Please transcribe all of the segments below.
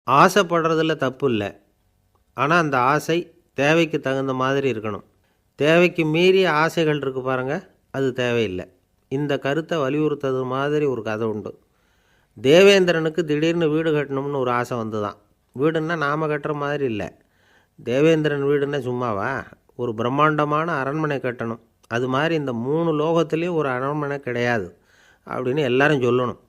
ஆசைப்படுறதில் தப்பு இல்லை, ஆனால் அந்த ஆசை தேவைக்கு தகுந்த மாதிரி இருக்கணும். தேவைக்கு மீறிய ஆசைகள் இருக்குது பாருங்கள், அது தேவையில்லை. இந்த கருத்தை வலியுறுத்தது மாதிரி ஒரு கதை உண்டு. தேவேந்திரனுக்கு திடீர்னு வீடு கட்டணும்னு ஒரு ஆசை வந்து தான். வீடுன்னா நாம் கட்டுற மாதிரி இல்லை. தேவேந்திரன் வீடுன்னா சும்மாவா, ஒரு பிரம்மாண்டமான அரண்மனை கட்டணும். அது மாதிரி இந்த 3 லோகத்துலேயும் ஒரு அரண்மனை கிடையாது அப்படின்னு எல்லாரும் சொல்லணும்.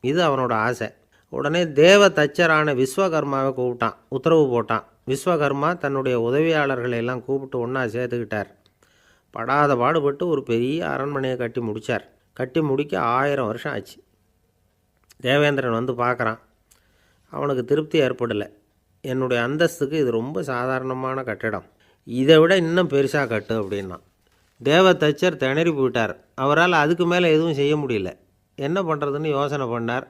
இது அவனோட ஆசை. உடனே தேவ தச்சரான விஸ்வகர்மாவை கூப்பிட்டான், உத்தரவு போட்டான். விஸ்வகர்மா தன்னுடைய உதவியாளர்களை எல்லாம் கூப்பிட்டு ஒன்றா சேர்த்துக்கிட்டார். படாத பாடுபட்டு ஒரு பெரிய அரண்மனையை கட்டி முடித்தார். கட்டி முடிக்க 1000 வருஷம் ஆச்சு. தேவேந்திரன் வந்து பார்க்குறான். அவனுக்கு திருப்தி ஏற்படலை. என்னுடைய அந்தஸ்துக்கு இது ரொம்ப சாதாரணமான கட்டிடம், இதை விட இன்னும் பெருசாக கட்டு அப்படின்னா. தேவ தச்சர் திணறி போயிட்டார். அவரால் அதுக்கு மேலே எதுவும் செய்ய முடியல. என்ன பண்ணுறதுன்னு யோசனை பண்ணார்.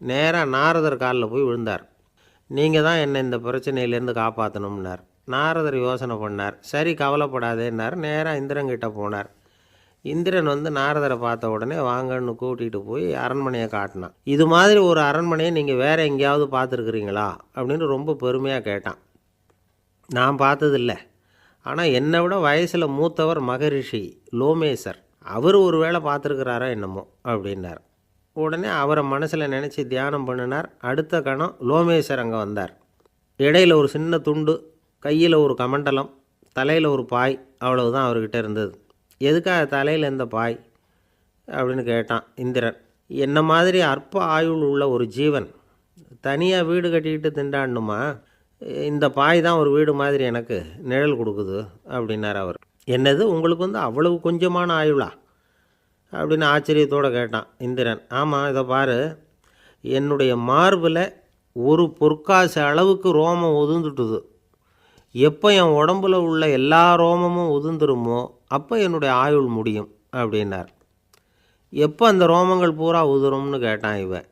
நேராக நாரதர் காலில் போய் விழுந்தார். நீங்கள் தான் என்னை இந்த பிரச்சனையிலேருந்து காப்பாற்றணும்னார். நாரதர் யோசனை பண்ணார். சரி, கவலைப்படாதேன்னார். நேராக இந்திரன்கிட்ட போனார். இந்திரன் வந்து நாரதரை பார்த்த உடனே வாங்கன்னு கூட்டிகிட்டு போய் அரண்மனையை காட்டினான். இது மாதிரி ஒரு அரண்மனையை நீங்கள் வேறு எங்கேயாவது பார்த்துருக்குறீங்களா அப்படின்னு ரொம்ப பெருமையாக கேட்டான். நான் பார்த்ததில்லை, ஆனால் என்னை விட வயசில் மூத்தவர் மகரிஷி லோமேசர், அவர் ஒரு வேளை பார்த்துருக்கிறாரோ என்னமோ அப்படின்னார். உடனே அவரை மனசில் நினச்சி தியானம் பண்ணினார். அடுத்த கணம் லோமேசர் அங்கே வந்தார். இடையில் ஒரு சின்ன துண்டு, கையில் ஒரு கமண்டலம், தலையில் ஒரு பாய், அவ்வளவுதான் அவர்கிட்ட இருந்தது. எதுக்காக தலையில் எந்த பாய் அப்படின்னு கேட்டான் இந்திரன். என்ன மாதிரி அற்ப ஆயுள் உள்ள ஒரு ஜீவன் தனியாக வீடு கட்டிக்கிட்டு திண்டாடணுமா? இந்த பாய் தான் ஒரு வீடு மாதிரி எனக்கு நிழல் கொடுக்குது அப்படின்னார் அவர். என்னது, உங்களுக்கு வந்து அவ்வளவு கொஞ்சமான ஆயுளா அப்படின்னு ஆச்சரியத்தோடு கேட்டான் இந்திரன். ஆமாம், இதை பாரு, என்னுடைய மார்பில் ஒரு பொற்காசு அளவுக்கு ரோமம் உதிர்ந்துட்டுது. எப்போ என் உடம்புல உள்ள எல்லா ரோமமும் உதிர்ந்துருமோ அப்போ என்னுடைய ஆயுள் முடியும் அப்படின்னார். எப்போ அந்த ரோமங்கள் பூரா உதிரும்னு கேட்டான் இவன்.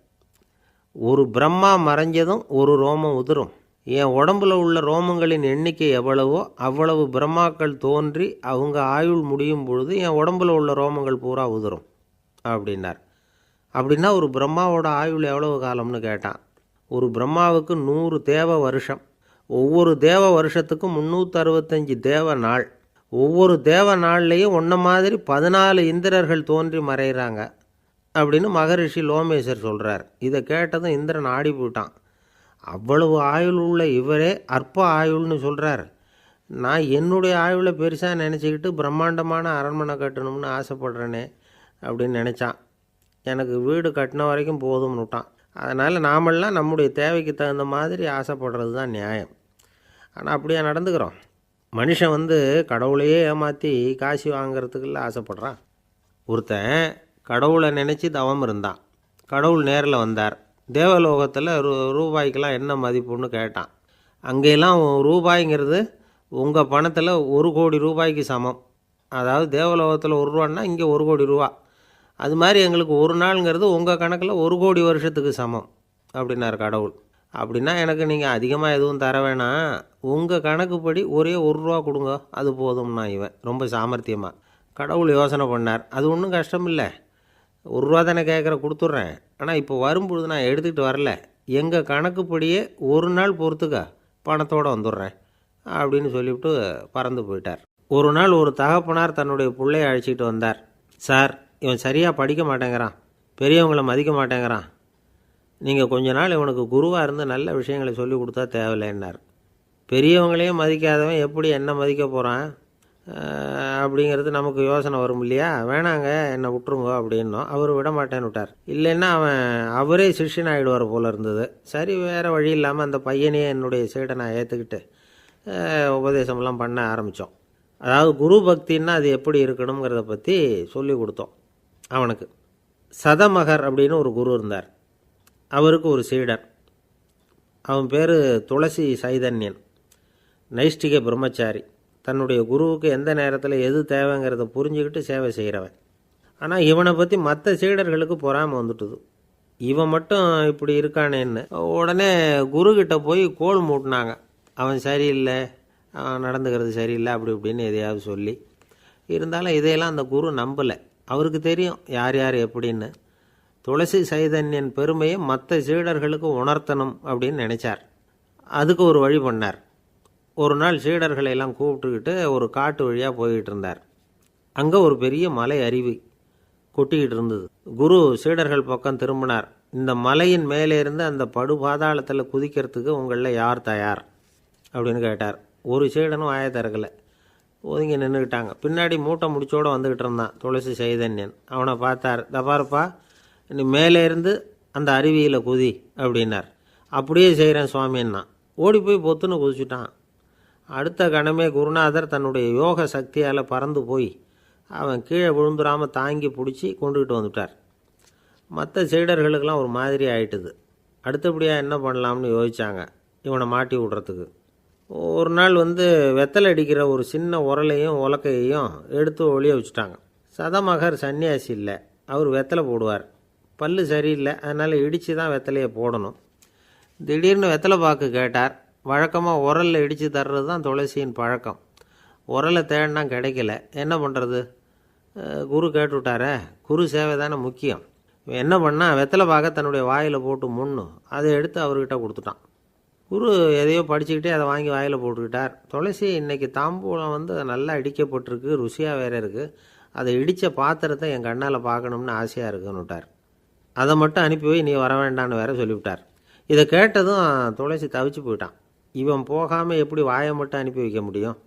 ஒரு பிரம்மா மறைஞ்சதும் ஒரு ரோமம் உதிரும். என் உடம்புல உள்ள ரோமங்களின் எண்ணிக்கை எவ்வளவோ அவ்வளவு பிரம்மாக்கள் தோன்றி அவங்க ஆயுள் முடியும் பொழுது என் உடம்புல உள்ள ரோமங்கள் பூரா உதிரும் அப்படின்னார். அப்படின்னா ஒரு பிரம்மாவோட ஆயுள் எவ்வளவு காலம்னு கேட்டான். ஒரு பிரம்மாவுக்கு 100 தேவ வருஷம். ஒவ்வொரு தேவ வருஷத்துக்கும் 365 தேவ நாள். ஒவ்வொரு தேவ நாள்லேயும் ஒன்றை மாதிரி 14 இந்திரர்கள் தோன்றி மறைகிறாங்க அப்படின்னு மகரிஷி லோமேசர் சொல்கிறார். இதை கேட்டதும் இந்திரன் ஆடி போயிட்டான். அவ்வளவு ஆயுள் உள்ள இவரே அற்ப ஆயுள்னு சொல்கிறார். நான் என்னுடைய ஆயுளை பெருசாக நினச்சிக்கிட்டு பிரம்மாண்டமான அரண்மனை கட்டணும்னு ஆசைப்படுறேனே அப்படின்னு நினச்சான். எனக்கு வீடு கட்டின வரைக்கும் போதும்னு விட்டான். அதனால் நாமெல்லாம் நம்முடைய தேவைக்கு தகுந்த மாதிரி ஆசைப்படுறது தான் நியாயம். ஆனால் அப்படியே நடந்துக்கிறோம். மனுஷன் வந்து கடவுளையே ஏமாற்றி காசு வாங்கிறதுக்குள்ள ஆசைப்படுறான். ஒருத்தன் கடவுளை நினச்சி தவம் இருந்தான். கடவுள் நேரில் வந்தார். தேவலோகத்தில் ரூபாய்க்கெல்லாம் என்ன மதிப்புன்னு கேட்டான். அங்கெல்லாம் ரூபாய்ங்கிறது உங்கள் பணத்தில் 1 கோடி ரூபாய்க்கு சமம். அதாவது தேவலோகத்தில் 1 ரூபான்னா இங்கே 1 கோடி ரூபா. அது மாதிரி எங்களுக்கு ஒரு நாளுங்கிறது உங்கள் கணக்கில் 1 கோடி வருஷத்துக்கு சமம் அப்படின்னார் கடவுள். அப்படின்னா எனக்கு நீங்கள் அதிகமாக எதுவும் தர வேணாம், உங்கள் கணக்குப்படி ஒரே 1 ரூபா கொடுங்க, அது போதும்னா இவன் ரொம்ப சாமர்த்தியமாக. கடவுள் யோசனை பண்ணார். அது ஒன்றும் கஷ்டம் இல்லை, 1 ரூபா தானே கேட்குற, கொடுத்துட்றேன். ஆனால் இப்போ வரும்பொழுது நான் எடுத்துக்கிட்டு வரல, எங்கள் கணக்குப்படியே 1 நாள் பொறுத்துக்க பணத்தோடு வந்துடுறேன் அப்படின்னு சொல்லிவிட்டு பறந்து போயிட்டார். ஒரு நாள் ஒரு தகப்பனார் தன்னுடைய பிள்ளையை அழைச்சிக்கிட்டு வந்தார். சார், இவன் சரியாக படிக்க மாட்டேங்கிறான், பெரியவங்களை மதிக்க மாட்டேங்கிறான், நீங்கள் கொஞ்ச நாள் இவனுக்கு குருவாக இருந்து நல்ல விஷயங்களை சொல்லி கொடுத்தா தேவையில்லைன்னார். பெரியவங்களையும் மதிக்காதவன் எப்படி என்ன மதிக்க போகிறான் அப்படிங்கிறது நமக்கு யோசனை வரும் இல்லையா? வேணாங்க, என்னை விட்டுருங்க அப்படின்னோம். அவர் விட மாட்டேன்னு விட்டார். இல்லைன்னா அவரே சிஷ்யன் ஆகிடுவார் போல் இருந்தது. சரி, வேறு வழி இல்லாமல் அந்த பையனையே என்னுடைய சீடனை ஏற்றுக்கிட்டு உபதேசமெல்லாம் பண்ண ஆரம்பித்தோம். அதாவது குரு பக்தின்னா அது எப்படி இருக்கணுங்கிறத பற்றி சொல்லி கொடுத்தோம் அவனுக்கு. சதமகர் அப்படின்னு ஒரு குரு இருந்தார். அவருக்கு ஒரு சீடன். அவன் பேர் துளசி சைதன்யன். நைஷ்டிக பிரம்மச்சாரி. தன்னுடைய குருவுக்கு எந்த நேரத்தில் எது தேவைங்கிறத புரிஞ்சுக்கிட்டு சேவை செய்கிறவன். ஆனால் இவனை பற்றி மற்ற சீடர்களுக்கு பொறாமை வந்துட்டுது. இவன் மட்டும் இப்படி இருக்கானேன்னு உடனே குருக்கிட்ட போய் கோல் மூட்டினாங்க. அவன் சரியில்லை, அவன் நடந்துக்கிறது சரியில்லை, அப்படி இப்படின்னு எதையாவது சொல்லி. இருந்தாலும் இதையெல்லாம் அந்த குரு நம்பலை. அவருக்கு தெரியும் யார் யார் எப்படின்னு. துளசி சைதன்யன் பெருமையை மற்ற சீடர்களுக்கு உணர்த்தணும் அப்படின்னு நினச்சார். அதுக்கு ஒரு வழி பண்ணார். ஒரு நாள் சீடர்களை எல்லாம் கூப்பிட்டுக்கிட்டு ஒரு காட்டு வழியாக போய்கிட்டு இருந்தார். அங்கே ஒரு பெரிய மலை அருவி கொட்டிக்கிட்டு இருந்தது. குரு சீடர்கள் பக்கம் திரும்பினார். இந்த மலையின் மேலே இருந்து அந்த படுபாதாளத்தில் குதிக்கிறதுக்கு உங்களில் யார் தயார் அப்படின்னு கேட்டார். ஒரு சீடனும் வாயை திறக்கலை, ஒதுங்கி நின்றுக்கிட்டாங்க. பின்னாடி மூட்டை முடிச்சோடு வந்துக்கிட்டு இருந்தான் துளசி சைதன்யன். அவனை பார்த்தார். தப்பாருப்பா, நீ மேலே இருந்து அந்த அருவியில் குதி அப்படின்னார். அப்படியே செய்கிறேன் சுவாமின்னா ஓடி போய் பொத்துன்னு குதிச்சுட்டான். அடுத்த கணமே குருநாதர் தன்னுடைய யோக சக்தியால் பறந்து போய் அவன் கீழே விழுந்துடாமல் தாங்கி பிடிச்சி கொண்டுக்கிட்டு வந்துட்டார். மற்ற சீடர்களுக்கெல்லாம் ஒரு மாதிரி ஆயிட்டுது. அடுத்தபடியாக என்ன பண்ணலாம்னு யோசித்தாங்க இவனை மாட்டி விடுறதுக்கு. ஒரு நாள் வெத்தலை அடிக்கிற ஒரு சின்ன உரலையும் உலக்கையையும் எடுத்து ஒளிய வச்சுட்டாங்க. சதமகர் சன்னியாசி இல்லை, அவர் வெத்தலை போடுவார். பல்லு சரியில்லை, அதனால் இடித்து தான் வெத்தலையை போடணும். திடீர்னு வெத்தலை பாக்கு கேட்டார். வழக்கமாக உரலில் இடித்து தர்றது தான் துளசியின் பழக்கம். உரலை தேடினா கிடைக்கல, என்ன பண்ணுறது? குரு கேட்டுவிட்டாரே, குரு சேவை தானே முக்கியம். என்ன பண்ணால் வெத்தலை பாக்க தன்னுடைய வாயில் போட்டு முன்னும் அதை எடுத்து அவர்கிட்ட கொடுத்துட்டான். குரு எதையோ படிச்சுக்கிட்டே அதை வாங்கி வாயில் போட்டுக்கிட்டார். துளசி இன்றைக்கி தாம்பூலம் நல்லா இடிக்கப்பட்டிருக்கு, ருசியாக வேறு இருக்குது, அதை இடித்த பாத்திரத்தை என் கண்ணால் பார்க்கணும்னு ஆசையாக இருக்குன்னு விட்டார். அதை மட்டும் அனுப்பி போய் நீ வர வேண்டான்னு வேற சொல்லிவிட்டார். இதை கேட்டதும் துளசி தவிச்சு போயிட்டான். இவன் போகாமல் எப்படி வாயை மட்டும் அனுப்பி வைக்க முடியும்?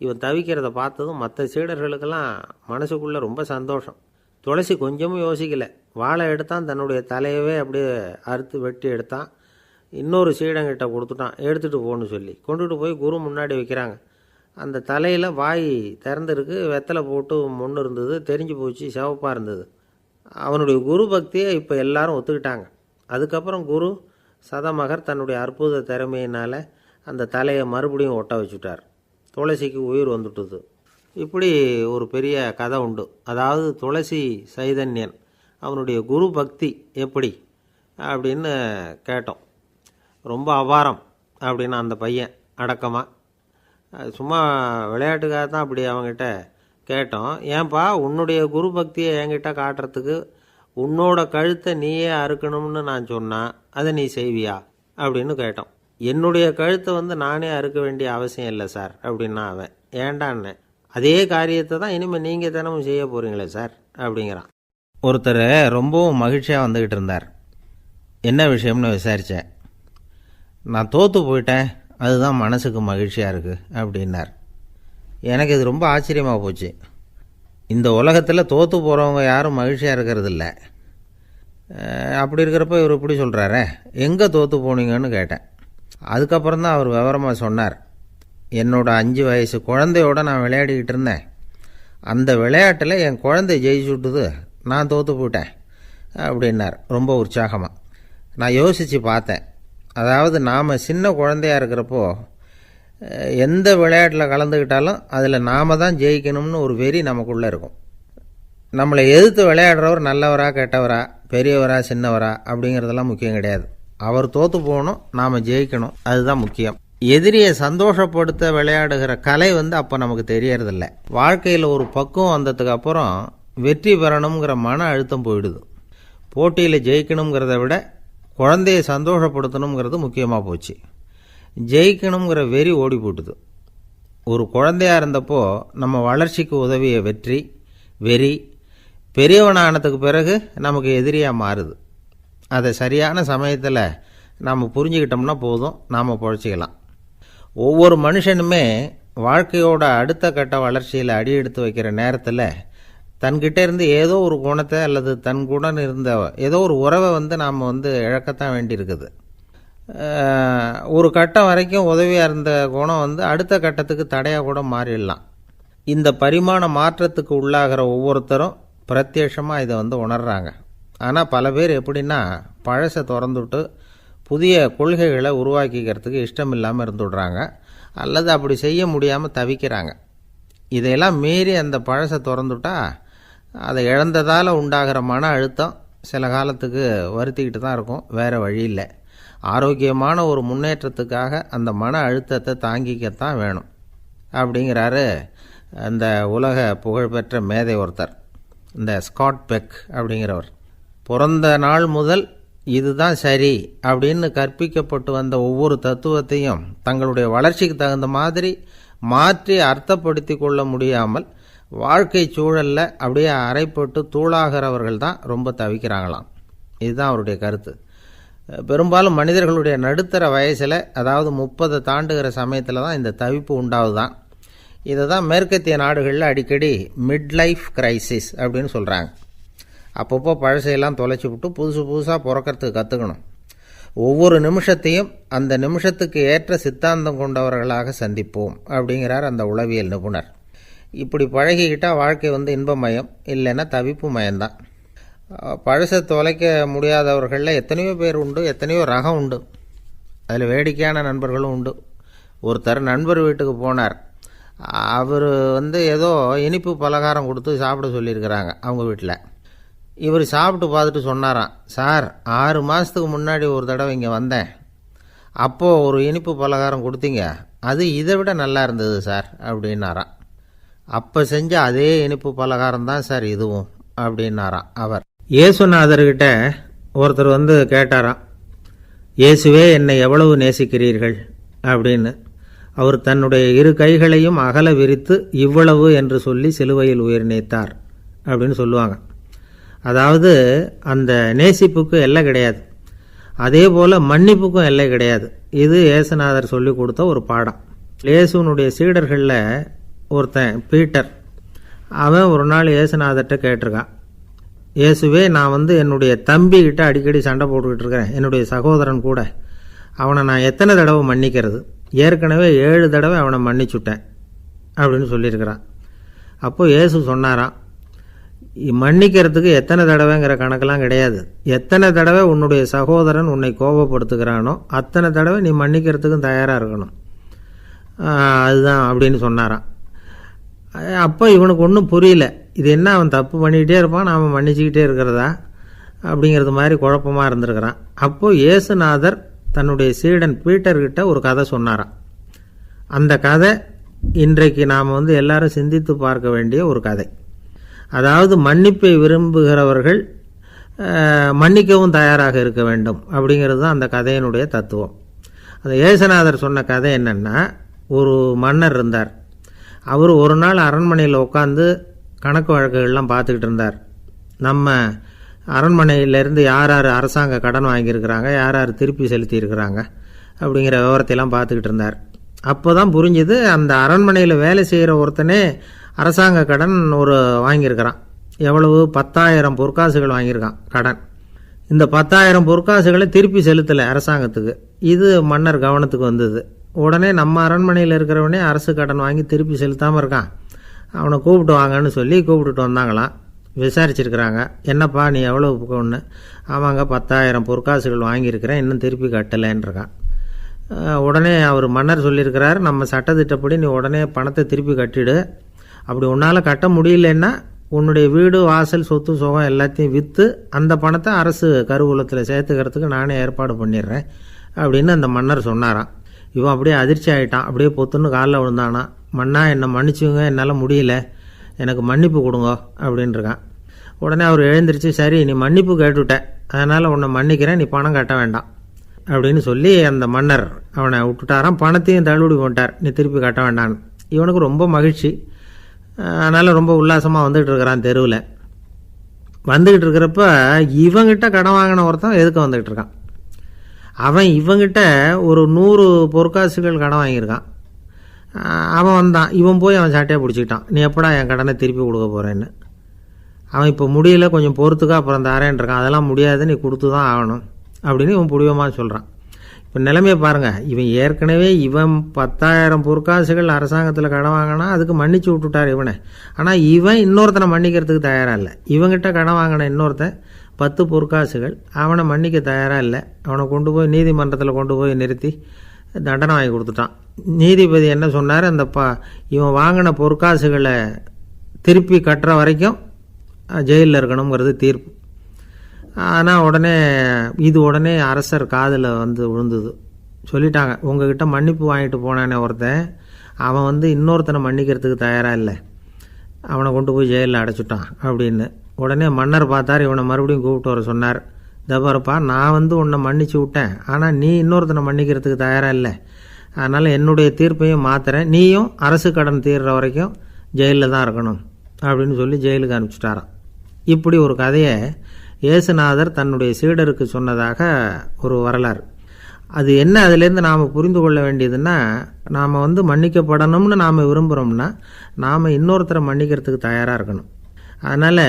இவன் தவிக்கிறத பார்த்ததும் மற்ற சீடர்களுக்கெல்லாம் மனசுக்குள்ளே ரொம்ப சந்தோஷம். துளசி கொஞ்சமும் யோசிக்கலை, வாழை எடுத்தான், தன்னுடைய தலையவே அப்படியே அறுத்து வெட்டி எடுத்தான். இன்னொரு சீடங்கிட்ட கொடுத்துட்டான், எடுத்துகிட்டு போன்னு சொல்லி கொண்டுகிட்டு போய் குரு முன்னாடி வைக்கிறாங்க. அந்த தலையில் வாய் திறந்துருக்கு, வெத்தலை போட்டு முன்னு இருந்தது, தெரிஞ்சு போச்சு, சிவப்பாக இருந்தது. அவனுடைய குரு பக்தியை இப்போ எல்லாரும் ஒத்துக்கிட்டாங்க. அதுக்கப்புறம் குரு சதமகர் தன்னுடைய அற்புத திறமையினால் அந்த தலையை மறுபடியும் ஒட்ட வச்சுட்டார். துளசிக்கு உயிர் வந்துட்டுது. இப்படி ஒரு பெரிய கதை உண்டு. அதாவது துளசி சைதன்யன் அவனுடைய குரு பக்தி எப்படி அப்படின்னு கேட்டோம். ரொம்ப அபாரம் அப்படின்னு அந்த பையன் அடக்கமாக, சும்மா விளையாட்டுக்காக தான் அப்படி அவங்ககிட்ட கேட்டோம். ஏன்பா உன்னுடைய குரு பக்தியை என்கிட்ட காட்டுறதுக்கு உன்னோட கழுத்தை நீயே அறுக்கணும்னு நான் சொன்னால் அதை நீ செய்வியா அப்படின்னு கேட்டோம். என்னுடைய கழுத்தை நானே அறுக்க வேண்டிய அவசியம் இல்லை சார் அப்படின்னா அவன். ஏண்டான்னு, அதே காரியத்தை தான் இனிமேல் நீங்கள் தினமும் செய்ய போகிறீங்களே சார் அப்படிங்கிறான். ஒருத்தர் ரொம்பவும் மகிழ்ச்சியாக வந்துக்கிட்டு இருந்தார். என்ன விஷயம்னு விசாரித்தேன். நான் தோற்று போயிட்டேன், அதுதான் மனசுக்கு மகிழ்ச்சியாக இருக்குது அப்படின்னார். எனக்கு இது ரொம்ப ஆச்சரியமாக போச்சு. இந்த உலகத்தில் தோற்று போகிறவங்க யாரும் மகிழ்ச்சியாக இருக்கிறதில்ல. அப்படி இருக்கிறப்ப இவர் இப்படி சொல்கிறாரே, எங்கே தோற்று போனீங்கன்னு கேட்டேன். அதுக்கப்புறம் தான் அவர் விவரமாக சொன்னார். என்னோட 5 வயசு குழந்தையோடு நான் விளையாடிக்கிட்டு இருந்தேன். அந்த விளையாட்டில் என் குழந்தை ஜெயிச்சு விட்டுது, நான் தோற்று போயிட்டேன் அப்படின்னார் ரொம்ப உற்சாகமாக. நான் யோசித்து பார்த்தேன். அதாவது நாம் சின்ன குழந்தையாக இருக்கிறப்போ எந்த விளையாட்டில் கலந்துக்கிட்டாலும் அதில் நாம் தான் ஜெயிக்கணும்னு ஒரு வெறி நமக்குள்ளே இருக்கும். நம்மளை எதிர்த்து விளையாடுறவர் நல்லவரா கெட்டவரா, பெரியவரா சின்னவரா அப்படிங்கிறதெல்லாம் முக்கியம் கிடையாது. அவர் தோற்று போகணும், நாம் ஜெயிக்கணும், அதுதான் முக்கியம். எதிரியை சந்தோஷப்படுத்த விளையாடுகிற கலை அப்போ நமக்கு தெரியறதில்ல. வாழ்க்கையில் ஒரு பக்குவம் வந்ததுக்கு அப்புறம் வெற்றி பெறணுங்கிற மன அழுத்தம் போயிடுது. போட்டியில் ஜெயிக்கணுங்கிறத விட குழந்தையை சந்தோஷப்படுத்தணுங்கிறது முக்கியமாக போச்சு. ஜெயிக்கணுங்கிற வெறி ஓடி போட்டுது. ஒரு குழந்தையாக இருந்தப்போ நம்ம வளர்ச்சிக்கு உதவிய வெறி பெரியவனானதுக்கு பிறகு நமக்கு எதிரியாக மாறுது. அதை சரியான சமயத்தில் நாம் புரிஞ்சுக்கிட்டோம்னா போதும், நாம் பொழைச்சிக்கலாம். ஒவ்வொரு மனுஷனுமே வாழ்க்கையோட அடுத்த கட்ட வளர்ச்சியில் அடி எடுத்து வைக்கிற நேரத்தில் தன்கிட்ட இருந்து ஏதோ ஒரு குணத்தை அல்லது தன் குணம் இருந்த ஏதோ ஒரு உறவை நாம் இழக்கத்தான் வேண்டியிருக்குது. ஒரு கட்டம் வரைக்கும் உதவியாக இருந்த குணம் அடுத்த கட்டத்துக்கு தடையாக கூட மாறிடலாம். இந்த பரிமாண மாற்றத்துக்கு உள்ளாகிற ஒவ்வொருத்தரும் பிரத்யட்சமாக இதை உணர்றாங்க. ஆனால் பல பேர் எப்படின்னா பழசை திறந்துவிட்டு புதிய கொள்கைகளை உருவாக்கிக்கிறதுக்கு இஷ்டம் இல்லாமல் இருந்துடுறாங்க, அல்லது அப்படி செய்ய முடியாமல் தவிக்கிறாங்க. இதையெல்லாம் மீறி அந்த பழசை திறந்துட்டா அதை இழந்ததால் உண்டாகிற மன அழுத்தம் சில காலத்துக்கு வருத்திக்கிட்டு தான் இருக்கும், வேறு வழி இல்லை. ஆரோக்கியமான ஒரு முன்னேற்றத்துக்காக அந்த மன அழுத்தத்தை தாங்கிக்கத்தான் வேணும் அப்படிங்கிறாரு அந்த உலக புகழ்பெற்ற மேதை ஒருத்தர், இந்த ஸ்காட் பெக் அப்படிங்கிறவர். பிறந்த நாள் முதல் இதுதான் சரி அப்படின்னு கற்பிக்கப்பட்டு வந்த ஒவ்வொரு தத்துவத்தையும் தங்களுடைய வளர்ச்சிக்கு தகுந்த மாதிரி மாற்றி அர்த்தப்படுத்தி கொள்ள முடியாமல் வாழ்க்கை சூழலில் அப்படியே அரைப்பட்டு தூளாகிறவர்கள் தான் ரொம்ப தவிக்கிறாங்களாம். இதுதான் அவருடைய கருத்து. பெரும்பாலும் மனிதர்களுடைய நடுத்தர வயசில், அதாவது 30 தாண்டுகிற சமயத்தில் தான் இந்த தவிப்பு உண்டாகுதான். இதை தான் மேற்கத்திய நாடுகளில் அடிக்கடி மிட் லைஃப் கிரைசிஸ் அப்படின்னு சொல்கிறாங்க. அப்பப்போ பழசையெல்லாம் தொலைச்சி விட்டு புதுசாக பிறக்கிறதுக்கு கற்றுக்கணும். ஒவ்வொரு நிமிஷத்தையும் அந்த நிமிஷத்துக்கு ஏற்ற சித்தாந்தம் கொண்டவர்களாக சந்திப்போம் அப்படிங்கிறார் அந்த உளவியல் நிபுணர். இப்படி பழகிக்கிட்டால் வாழ்க்கை இன்பமயம், இல்லைன்னா தவிப்பு மயம்தான். பழசை தொலைக்க முடியாதவர்களில் எத்தனையோ பேர் உண்டு, எத்தனையோ ரகம் உண்டு. அதில் வேடிக்கையான நண்பர்களும் உண்டு. ஒருத்தர் நண்பர் வீட்டுக்கு போனார். அவர் ஏதோ இனிப்பு பலகாரம் கொடுத்து சாப்பிட சொல்லியிருக்கிறாங்க அவங்க வீட்டில். இவர் சாப்பிட்டு பார்த்துட்டு சொன்னாராம், சார் 6 மாதத்துக்கு முன்னாடி ஒரு தடவை இங்கே வந்தேன், அப்போது ஒரு இனிப்பு பலகாரம் கொடுத்தீங்க, அது இதை விட நல்லா இருந்தது சார் அப்படின்னாராம். அப்போ செஞ்ச அதே இனிப்பு பலகாரம் தான் சார் இதுவும் அப்படின்னாராம் அவர். இயேசுநாதர்கிட்ட ஒருத்தர் கேட்டாராம், இயேசுவே என்னை எவ்வளவு நேசிக்கிறீர்கள் அப்படின்னு. அவர் தன்னுடைய 2 கைகளையும் அகல விரித்து இவ்வளவு என்று சொல்லி சிலுவையில் உயிர் நீத்தார் அப்படின்னு சொல்லுவாங்க. அதாவது அந்த நேசிப்புக்கு எல்லை கிடையாது, அதே போல் மன்னிப்புக்கும் எல்லை கிடையாது. இது இயேசுநாதர் சொல்லி கொடுத்த ஒரு பாடம். இயேசுனுடைய சீடர்களில் ஒருத்தன் பீட்டர், அவன் ஒரு நாள் இயேசுநாதர்கிட்ட கேட்டிருக்கான், இயேசுவே நான் என்னுடைய தம்பிக்கிட்ட அடிக்கடி சண்டை போட்டுக்கிட்டு இருக்கிறேன், என்னுடைய சகோதரன் கூட, அவனை நான் எத்தனை தடவை மன்னிக்கிறது? ஏற்கனவே 7 தடவை அவனை மன்னிச்சுட்டேன் அப்படின்னு சொல்லியிருக்கிறான். அப்போது இயேசு சொன்னாராம், மன்னிக்கிறதுக்கு எத்தனை தடவைங்கிற கணக்கெல்லாம் கிடையாது. எத்தனை தடவை உன்னுடைய சகோதரன் உன்னை கோபப்படுத்துகிறானோ அத்தனை தடவை நீ மன்னிக்கிறதுக்கும் தயாராக இருக்கணும், அதுதான் அப்படின்னு சொன்னாராம். அப்போ இவனுக்கு ஒன்றும் புரியல, இது என்ன அவன் தப்பு பண்ணிக்கிட்டே இருப்பான், நாம் மன்னிச்சுக்கிட்டே இருக்கிறதா அப்படிங்கிறது மாதிரி குழப்பமாக இருந்திருக்கிறான். அப்போது இயேசுநாதர் தன்னுடைய சீடன் பீட்டர்கிட்ட ஒரு கதை சொன்னாராம். அந்த கதை இன்றைக்கு நாம் எல்லாரும் சிந்தித்து பார்க்க வேண்டிய ஒரு கதை. அதாவது மன்னிப்பை விரும்புகிறவர்கள் மன்னிக்கவும் தயாராக இருக்க வேண்டும் அப்படிங்கிறது தான் அந்த கதையினுடைய தத்துவம். அந்த இயேசுநாதர் சொன்ன கதை என்னென்னா, ஒரு மன்னர் இருந்தார். அவர் ஒரு நாள் அரண்மனையில் உட்காந்து கணக்கு வழக்குகள்லாம் பார்த்துக்கிட்டு இருந்தார். நம்ம அரண்மனையிலேருந்து யார் யார் அரசாங்க கடன் வாங்கியிருக்கிறாங்க, யார் யார் திருப்பி செலுத்தியிருக்கிறாங்க அப்படிங்கிற விவரத்தையெல்லாம் பார்த்துக்கிட்டு இருந்தார். அப்போ தான் புரிஞ்சுது, அந்த அரண்மனையில் வேலை செய்கிற ஒருத்தனே அரசாங்க கடன் வாங்கியிருக்கிறான். எவ்வளவு? 10,000 பொற்காசுகள் வாங்கியிருக்கான் கடன். இந்த 10,000 பொற்காசுகளை திருப்பி செலுத்தலை அரசாங்கத்துக்கு. இது மன்னர் கவனத்துக்கு வந்தது. உடனே நம்ம அரண்மனையில் இருக்கிறவனே அரசு கடன் வாங்கி திருப்பி செலுத்தாமல் இருக்கான், அவனை கூப்பிட்டு வாங்கன்னு சொல்லி கூப்பிட்டுட்டு வந்தாங்களாம். விசாரிச்சிருக்கிறாங்க, என்னப்பா நீ எவ்வளோ ஒன்று? ஆமாங்க 10,000 பொற்காசுகள் வாங்கியிருக்கிறேன், இன்னும் திருப்பி கட்டலைன்றிருக்கான். உடனே அவர் மன்னர் சொல்லியிருக்கிறார், நம்ம சட்டத்திட்டப்படி நீ உடனே பணத்தை திருப்பி கட்டிடு, அப்படி உன்னால் கட்ட முடியலன்னா உன்னுடைய வீடு வாசல் சொத்து சுகம் எல்லாத்தையும் விற்று அந்த பணத்தை அரசு கருவூலத்தில் சேர்த்துக்கிறதுக்கு நானே ஏற்பாடு பண்ணிடுறேன் அப்படின்னு அந்த மன்னர் சொன்னாராம். இவன் அப்படியே அதிர்ச்சி ஆகிட்டான், அப்படியே பொத்துன்னு காலில் விழுந்தானா, மன்னா என்னை மன்னிச்சுங்க, என்னால் முடியல, எனக்கு மன்னிப்பு கொடுங்க அப்படின்ட்டுருக்கான். உடனே அவர் எழுந்திரிச்சு, சரி நீ மன்னிப்பு கேட்டுவிட்ட, அதனால் உன்னை மன்னிக்கிறேன், நீ பணம் கட்ட வேண்டாம் அப்படின்னு சொல்லி அந்த மன்னர் அவனை விட்டுட்டாராம். பணத்தையும் தள்ளுபடி போட்டார், நீ திருப்பி கட்ட வேண்டான்னு. இவனுக்கு ரொம்ப மகிழ்ச்சி, அதனால் ரொம்ப உல்லாசமாக வந்துகிட்டு இருக்கிறான். தெருவில் வந்துக்கிட்டு இருக்கிறப்ப இவங்கிட்ட கடன் வாங்கின ஒருத்தன் எதுக்கு வந்துக்கிட்டு இருக்கான். அவன் இவங்கிட்ட ஒரு 100 பொற்காசுகள் கடன் வாங்கியிருக்கான். அவன் வந்தான், இவன் போய் அவன் சாட்டையாக பிடிச்சிக்கிட்டான், நீ எப்படா என் கடனை திருப்பி கொடுக்க போகிறேன்னு. அவன் இப்போ முடியல, கொஞ்சம் பொறுத்துக்கா, அப்புறம் தரேன் இருக்கான். அதெல்லாம் முடியாது, நீ கொடுத்து தான் ஆகணும் அப்படின்னு இவன் புடிவமாக சொல்கிறான். இப்போ நிலைமையை பாருங்கள், இவன் ஏற்கனவே 10,000 பொற்காசுகள் அரசாங்கத்தில் கடன் வாங்கினா அதுக்கு மன்னிச்சு விட்டுட்டார் இவனை. ஆனால் இவன் இன்னொருத்தனை மன்னிக்கிறதுக்கு தயாராக இல்லை. இவங்கிட்ட கடன் வாங்கின இன்னொருத்தன் 10 பொற்காசுகள், அவனை மன்னிக்க தயாராக இல்லை. அவனை கொண்டு போய் நீதிமன்றத்தில் கொண்டு போய் நிறுத்தி தண்டனை வாங்கி கொடுத்துட்டான். நீதிபதி என்ன சொன்னார், அந்த இவன் வாங்கின பொற்காசுகளை திருப்பி கட்டுற வரைக்கும் ஜெயிலில் இருக்கணுங்கிறது தீர்ப்பு. ஆனால் உடனே அரசர் காதில் விழுந்தது. சொல்லிட்டாங்க, உங்ககிட்ட மன்னிப்பு வாங்கிட்டு போனானே ஒருத்தன், அவன் இன்னொருத்தனை மன்னிக்கிறதுக்கு தயாராக இல்லை, அவனை கொண்டு போய் ஜெயிலில் அடைச்சிட்டான் அப்படின்னு. உடனே மன்னர் பார்த்தார், இவனை மறுபடியும் கூப்பிட்டு வர சொன்னார். இதை பாருப்பா, நான் உன்னை மன்னிச்சு விட்டேன், ஆனால் நீ இன்னொருத்தனை மன்னிக்கிறதுக்கு தயாராக இல்லை. அதனால் என்னுடைய தீர்ப்பையும் மாற்றுறேன், நீயும் அரசு கடன் தீர்ற வரைக்கும் ஜெயிலில் தான் இருக்கணும் அப்படின்னு சொல்லி ஜெயிலுக்கு அனுப்பிச்சிட்டாராம். இப்படி ஒரு கதையை இயேசுநாதர் தன்னுடைய சீடருக்கு சொன்னதாக ஒரு வரலாறு. அது என்ன, அதுலேருந்து நாம் புரிந்து கொள்ள வேண்டியதுன்னா, நாம் மன்னிக்கப்படணும்னு நாம் விரும்புகிறோம்னா நாம் இன்னொருத்தரை மன்னிக்கிறதுக்கு தயாராக இருக்கணும். அதனால்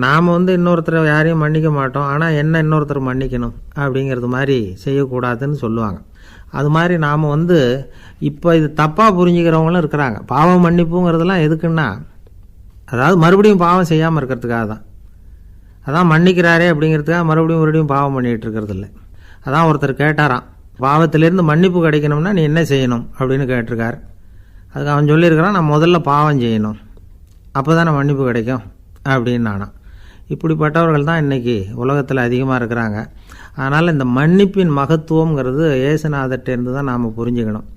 நாம் இன்னொருத்தரை யாரையும் மன்னிக்க மாட்டோம், ஆனால் என்ன இன்னொருத்தர் மன்னிக்கணும் அப்படிங்கிறது மாதிரி செய்யக்கூடாதுன்னு சொல்லுவாங்க. அது மாதிரி நாம் இப்போ இது தப்பாக புரிஞ்சுக்கிறவங்களும் இருக்கிறாங்க. பாவம் மன்னிப்புங்கிறதுலாம் எதுக்குன்னா, அதாவது மறுபடியும் பாவம் செய்யாமல் இருக்கிறதுக்காக தான். அதான் மன்னிக்கிறாரே அப்படிங்கிறதுக்காக மறுபடியும் பாவம் பண்ணிகிட்டு இருக்கிறது இல்லை. அதான் ஒருத்தர் கேட்டாராம், பாவத்திலேருந்து மன்னிப்பு கிடைக்கணும்னா நீ என்ன செய்யணும் அப்படின்னு கேட்டிருக்கார். அதுக்கு அவன் சொல்லியிருக்கிறான், நான் முதல்ல பாவம் செய்யணும், அப்போ தானே மன்னிப்பு கிடைக்கும் அப்படின்னு நானாம். இப்படிப்பட்டவர்கள் தான் இன்றைக்கி உலகத்தில் அதிகமாக இருக்கிறாங்க. அதனால் இந்த மன்னிப்பின் மகத்துவங்கிறது இயேசுநாதர்கிட்டேருந்து தான் நாம் புரிஞ்சுக்கணும்.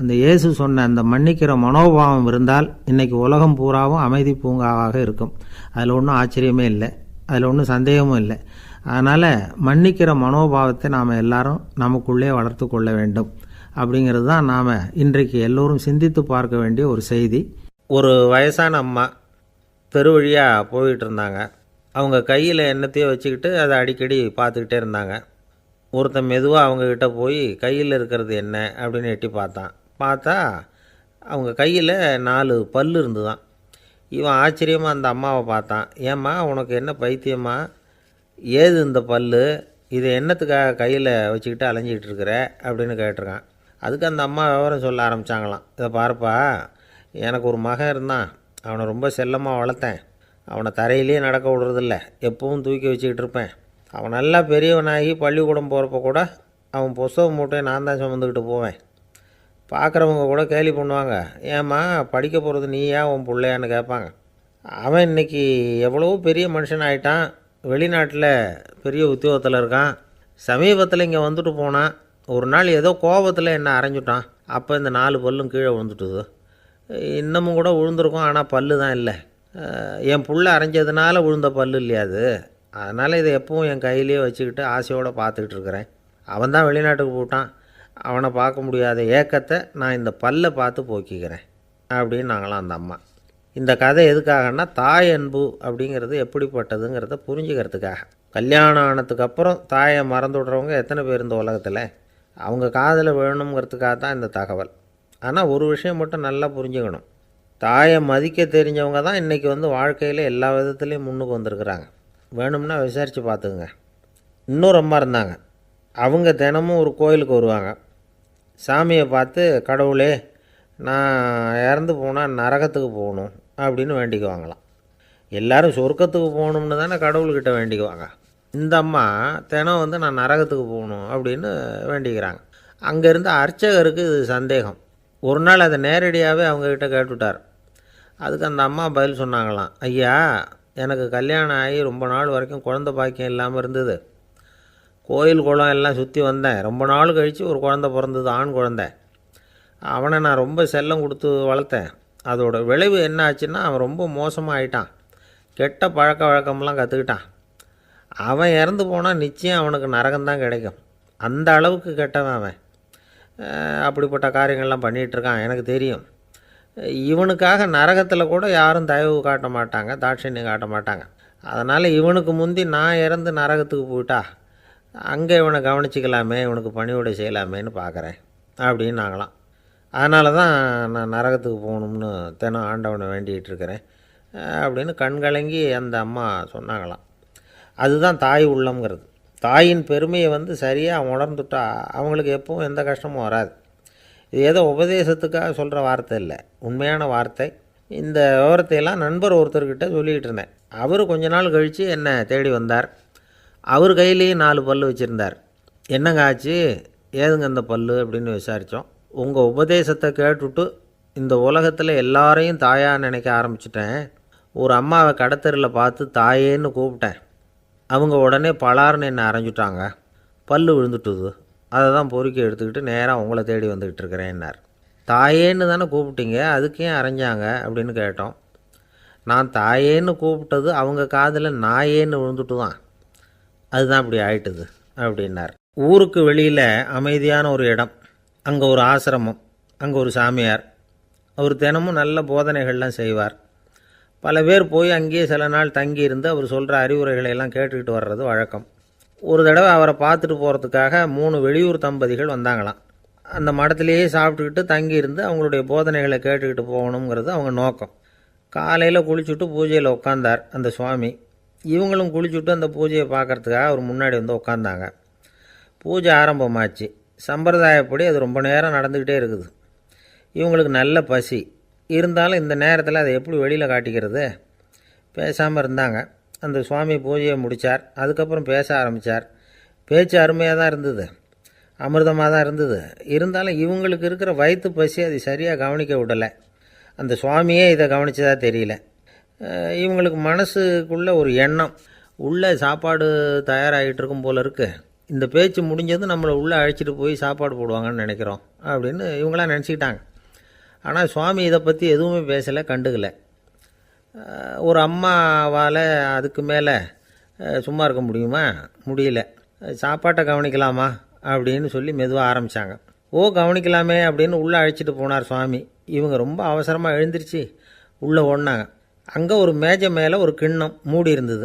அந்த இயேசு சொன்ன அந்த மன்னிக்கிற மனோபாவம் இருந்தால் இன்றைக்கி உலகம் பூராவும் அமைதி பூங்காவாக இருக்கும். அதில் ஒன்றும் ஆச்சரியமே இல்லை, அதில் ஒன்றும் சந்தேகமும் இல்லை. அதனால் மன்னிக்கிற மனோபாவத்தை நாம் எல்லாரும் நமக்குள்ளே வளர்த்து கொள்ள வேண்டும் அப்படிங்கிறது தான் நாம் இன்றைக்கு எல்லோரும் சிந்தித்து பார்க்க வேண்டிய ஒரு செய்தி. ஒரு வயசான அம்மா தெரு வழியாக போயிட்டு இருந்தாங்க. அவங்க கையில் எண்ணத்தையோ வச்சுக்கிட்டு அதை அடிக்கடி பார்த்துக்கிட்டே இருந்தாங்க. ஒருத்தன் மெதுவாக அவங்கக்கிட்ட போய் கையில் இருக்கிறது என்ன அப்படின்னு எட்டி பார்த்தா அவங்க கையில் 4 பல் இருந்துதான். இவன் ஆச்சரியமாக அந்த அம்மாவை பார்த்தான். ஏம்மா, உனக்கு என்ன பைத்தியமா, ஏது இந்த பல், இதை என்னத்துக்காக கையில் வச்சுக்கிட்டு அலைஞ்சிக்கிட்டு இருக்கிற அப்படின்னு கேட்டிருக்கான். அதுக்கு அந்த அம்மா விவரம் சொல்ல ஆரம்பித்தாங்களாம். இதை பாருப்பா, எனக்கு ஒரு மகன் இருந்தான், அவனை ரொம்ப செல்லமாக வளர்த்தேன். அவனை தரையிலேயே நடக்க விடுறதில்ல, எப்பவும் தூக்கி வச்சுக்கிட்டு இருப்பேன். அவன் நல்லா பெரியவனாகி பள்ளிக்கூடம் போகிறப்ப கூட அவன் புஸ்தக மூட்டையை நான் தான் சுமந்துக்கிட்டு போவேன். பார்க்குறவங்க கூட கேலி பண்ணுவாங்க, ஏம்மா படிக்க போகிறது நீயா உன் பிள்ளையான்னு கேட்பாங்க. அவன் இன்றைக்கி எவ்வளவோ பெரிய மனுஷன் ஆகிட்டான், வெளிநாட்டில் பெரிய உத்தியோகத்தில் இருக்கான். சமீபத்தில் இங்கே வந்துட்டு போனான். ஒரு நாள் ஏதோ கோபத்தில் என்னை அரைஞ்சுட்டான். அப்போ இந்த 4 பல்லும் கீழே விழுந்துட்டுது. இன்னமும் கூட விழுந்திருக்கும், ஆனால் பல்லு தான் இல்லை. என் புள்ள அரைஞ்சதுனால விழுந்த பல்லு இல்லையா அது. அதனால் இதை எப்பவும் என் கையிலேயே வச்சுக்கிட்டு ஆசையோடு பார்த்துக்கிட்டு இருக்கிறேன். அவன் தான் வெளிநாட்டுக்கு போட்டான், அவனை பார்க்க முடியாத ஏக்கத்தை நான் இந்த பல்லை பார்த்து போக்கிக்கிறேன் அப்படின்னு நாங்களாம் அந்த அம்மா. இந்த கதை எதுக்காகன்னா, தாய் அன்பு அப்படிங்கிறது எப்படிப்பட்டதுங்கிறத புரிஞ்சுக்கிறதுக்காக. கல்யாணம் ஆனதுக்கப்புறம் தாயை மறந்து விடுறவங்க எத்தனை பேர் இந்த உலகத்தில்? அவங்க காதில் வேணுங்கிறதுக்காக தான் இந்த தகவல். ஆனால் ஒரு விஷயம் மட்டும் நல்லா புரிஞ்சுக்கணும், தாயை மதிக்க தெரிஞ்சவங்க தான் இன்றைக்கி வாழ்க்கையில் எல்லா விதத்துலேயும் முன்னுக்கு வந்திருக்கிறாங்க. வேணும்னா விசாரித்து பார்த்துக்குங்க. இன்னொரு அம்மா இருந்தாங்க. அவங்க தினமும் ஒரு கோயிலுக்கு வருவாங்க. சாமியை பார்த்து, கடவுளே நான் இறந்து போனால் நரகத்துக்கு போகணும் அப்படின்னு வேண்டிக்குவாங்களாம். எல்லோரும் சொர்க்கத்துக்கு போகணும்னு தானே கடவுள்கிட்ட வேண்டிக்குவாங்க. இந்த அம்மா தினம் நான் நரகத்துக்கு போகணும் அப்படின்னு வேண்டிக்கிறாங்க. அங்கே இருந்த அர்ச்சகருக்கு இது சந்தேகம். ஒரு நாள் அதை நேரடியாகவே அவங்கக்கிட்ட கேட்டுவிட்டார். அதுக்கு அந்த அம்மா பதில் சொன்னாங்களாம், ஐயா, எனக்கு கல்யாணம் ஆகி ரொம்ப நாள் வரைக்கும் குழந்தை பாக்கியம் இல்லாமல் இருந்தது. கோயில் குளம் எல்லாம் சுற்றி வந்தேன். ரொம்ப நாள் கழித்து ஒரு குழந்தை பிறந்தது, ஆண் குழந்தை. அவனை நான் ரொம்ப செல்லம் கொடுத்து வளர்த்தேன். அதோட விளைவு என்ன ஆச்சுன்னா, அவன் ரொம்ப மோசமாக ஆகிட்டான். கெட்ட பழக்க வழக்கம்லாம் கற்றுக்கிட்டான். அவன் இறந்து போனால் நிச்சயம் அவனுக்கு நரகம்தான் கிடைக்கும். அந்த அளவுக்கு கெட்டவன் அவன். அப்படிப்பட்ட காரியங்கள்லாம் பண்ணிகிட்ருக்கான், எனக்கு தெரியும். இவனுக்காக நரகத்தில் கூட யாரும் தயவு காட்ட மாட்டாங்க, தாட்சண்யம் காட்ட மாட்டாங்க. அதனால் இவனுக்கு முந்தி நான் இறந்து நரகத்துக்கு போயிட்டா அங்கே இவனை கவனிச்சிக்கலாமே, இவனுக்கு பணிவிடை செய்யலாமேன்னு பார்க்குறேன் அப்படின்னு நாங்களாம். அதனால தான் நான் நரகத்துக்கு போகணும்னு தினம் ஆண்டவனை வேண்டிகிட்டு இருக்கிறேன் அப்படின்னு கண்கலங்கி அந்த அம்மா சொன்னாங்களாம். அதுதான் தாய் உள்ளம்ங்கிறது. தாயின் பெருமையை சரியாக உணர்ந்துட்டா அவங்களுக்கு எப்பவும் எந்த கஷ்டமும் வராது. இது ஏதோ உபதேசத்துக்காக சொல்கிற வார்த்தை இல்லை, உண்மையான வார்த்தை. இந்த விவரத்தையெல்லாம் நண்பர் ஒருத்தர்கிட்ட சொல்லிக்கிட்டு இருந்தேன். அவர் கொஞ்ச நாள் கழித்து என்னை தேடி வந்தார். அவர் கையிலேயும் 4 பல் வச்சுருந்தார். என்னங்க ஆச்சு, ஏதுங்க அந்த பல் அப்படின்னு விசாரித்தோம். உங்கள் உபதேசத்தை கேட்டுவிட்டு இந்த உலகத்தில் எல்லாரையும் தாயாக நினைக்க ஆரம்பிச்சிட்டேன். ஒரு அம்மாவை கடத்தெருவில் பார்த்து தாயேன்னு கூப்பிட்டேன். அவங்க உடனே பலார்னு என்னை அரைஞ்சிட்டாங்க, பல் விழுந்துட்டுது. அதை தான் பொறுக்கி எடுத்துக்கிட்டு நேராக உங்களை தேடி வந்துக்கிட்டு இருக்கிறேன்னார். தாயேன்னு தானே கூப்பிட்டீங்க, அதுக்கு ஏன் அரைஞ்சாங்க அப்படின்னு கேட்டோம். நான் தாயேன்னு கூப்பிட்டது அவங்க காதில் நாயேன்னு விழுந்துட்டு தான். அதுதான் அப்படி ஆயிட்டுது அப்படின்னார். ஊருக்கு வெளியில் அமைதியான ஒரு இடம், அங்கே ஒரு ஆசிரமம், அங்கே ஒரு சாமியார். அவர் தினமும் நல்ல போதனைகள்லாம் செய்வார். பல பேர் போய் அங்கேயே சில நாள் தங்கி இருந்து அவர் சொல்கிற அறிவுரைகளை எல்லாம் கேட்டுக்கிட்டு வர்றது வழக்கம். ஒரு தடவை அவரை பார்த்துட்டு போகிறதுக்காக 3 வெளியூர் தம்பதிகள் வந்தாங்களாம். அந்த மடத்திலேயே சாப்பிட்டுக்கிட்டு தங்கி இருந்து அவங்களுடைய போதனைகளை கேட்டுக்கிட்டு போகணுங்கிறது அவங்க நோக்கம். காலையில் குளிச்சுட்டு பூஜையில் உட்காந்தார் அந்த சுவாமி. இவங்களும் குளிச்சுட்டு அந்த பூஜையை பார்க்கறதுக்காக அவர் முன்னாடி வந்து உட்காந்தாங்க. பூஜை ஆரம்பமாச்சு. சம்பிரதாயப்படி அது ரொம்ப நேரம் நடந்துக்கிட்டே இருக்குது. இவங்களுக்கு நல்ல பசி இருந்தாலும் இந்த நேரத்தில் அதை எப்படி வெளியில் காட்டிக்கிறது? பேசாமல் இருந்தாங்க. அந்த சுவாமி பூஜையை முடித்தார். அதுக்கப்புறம் பேச ஆரம்பித்தார். பேச்சு அருமையாக தான் இருந்தது, அமிர்தமாக தான் இருந்தது. இருந்தாலும் இவங்களுக்கு இருக்கிற வயிற்று பசி அது சரியாக கவனிக்க விடலை. அந்த சுவாமியே இதை கவனித்ததா தெரியல. இவங்களுக்கு மனசுக்குள்ளே ஒரு எண்ணம், உள்ளே சாப்பாடு தயாராகிட்டு இருக்கும் போல இருக்குது, இந்த பேச்சு முடிஞ்சது நம்மளை உள்ளே அழைச்சிட்டு போய் சாப்பாடு போடுவாங்கன்னு நினைக்கிறோம் அப்படின்னு இவங்களாம் நினச்சிக்கிட்டாங்க. ஆனால் சுவாமி இதை பற்றி எதுவுமே பேசலை, கண்டுக்கலை. ஒரு அம்மாவால் அதுக்கு மேலே சும்மா இருக்க முடியுமா? முடியல. சாப்பாட்டை கவனிக்கலாமா அப்படின்னு சொல்லி மெதுவாக ஆரம்பித்தாங்க. கவனிக்கலாமே அப்படின்னு உள்ளே அழைச்சிட்டு போனார் சுவாமி. இவங்க ரொம்ப அவசரமாக எழுந்திரிச்சு உள்ளே ஓடினாங்க. அங்கே ஒரு மேஜை மேலே ஒரு கிண்ணம் மூடி இருந்தது.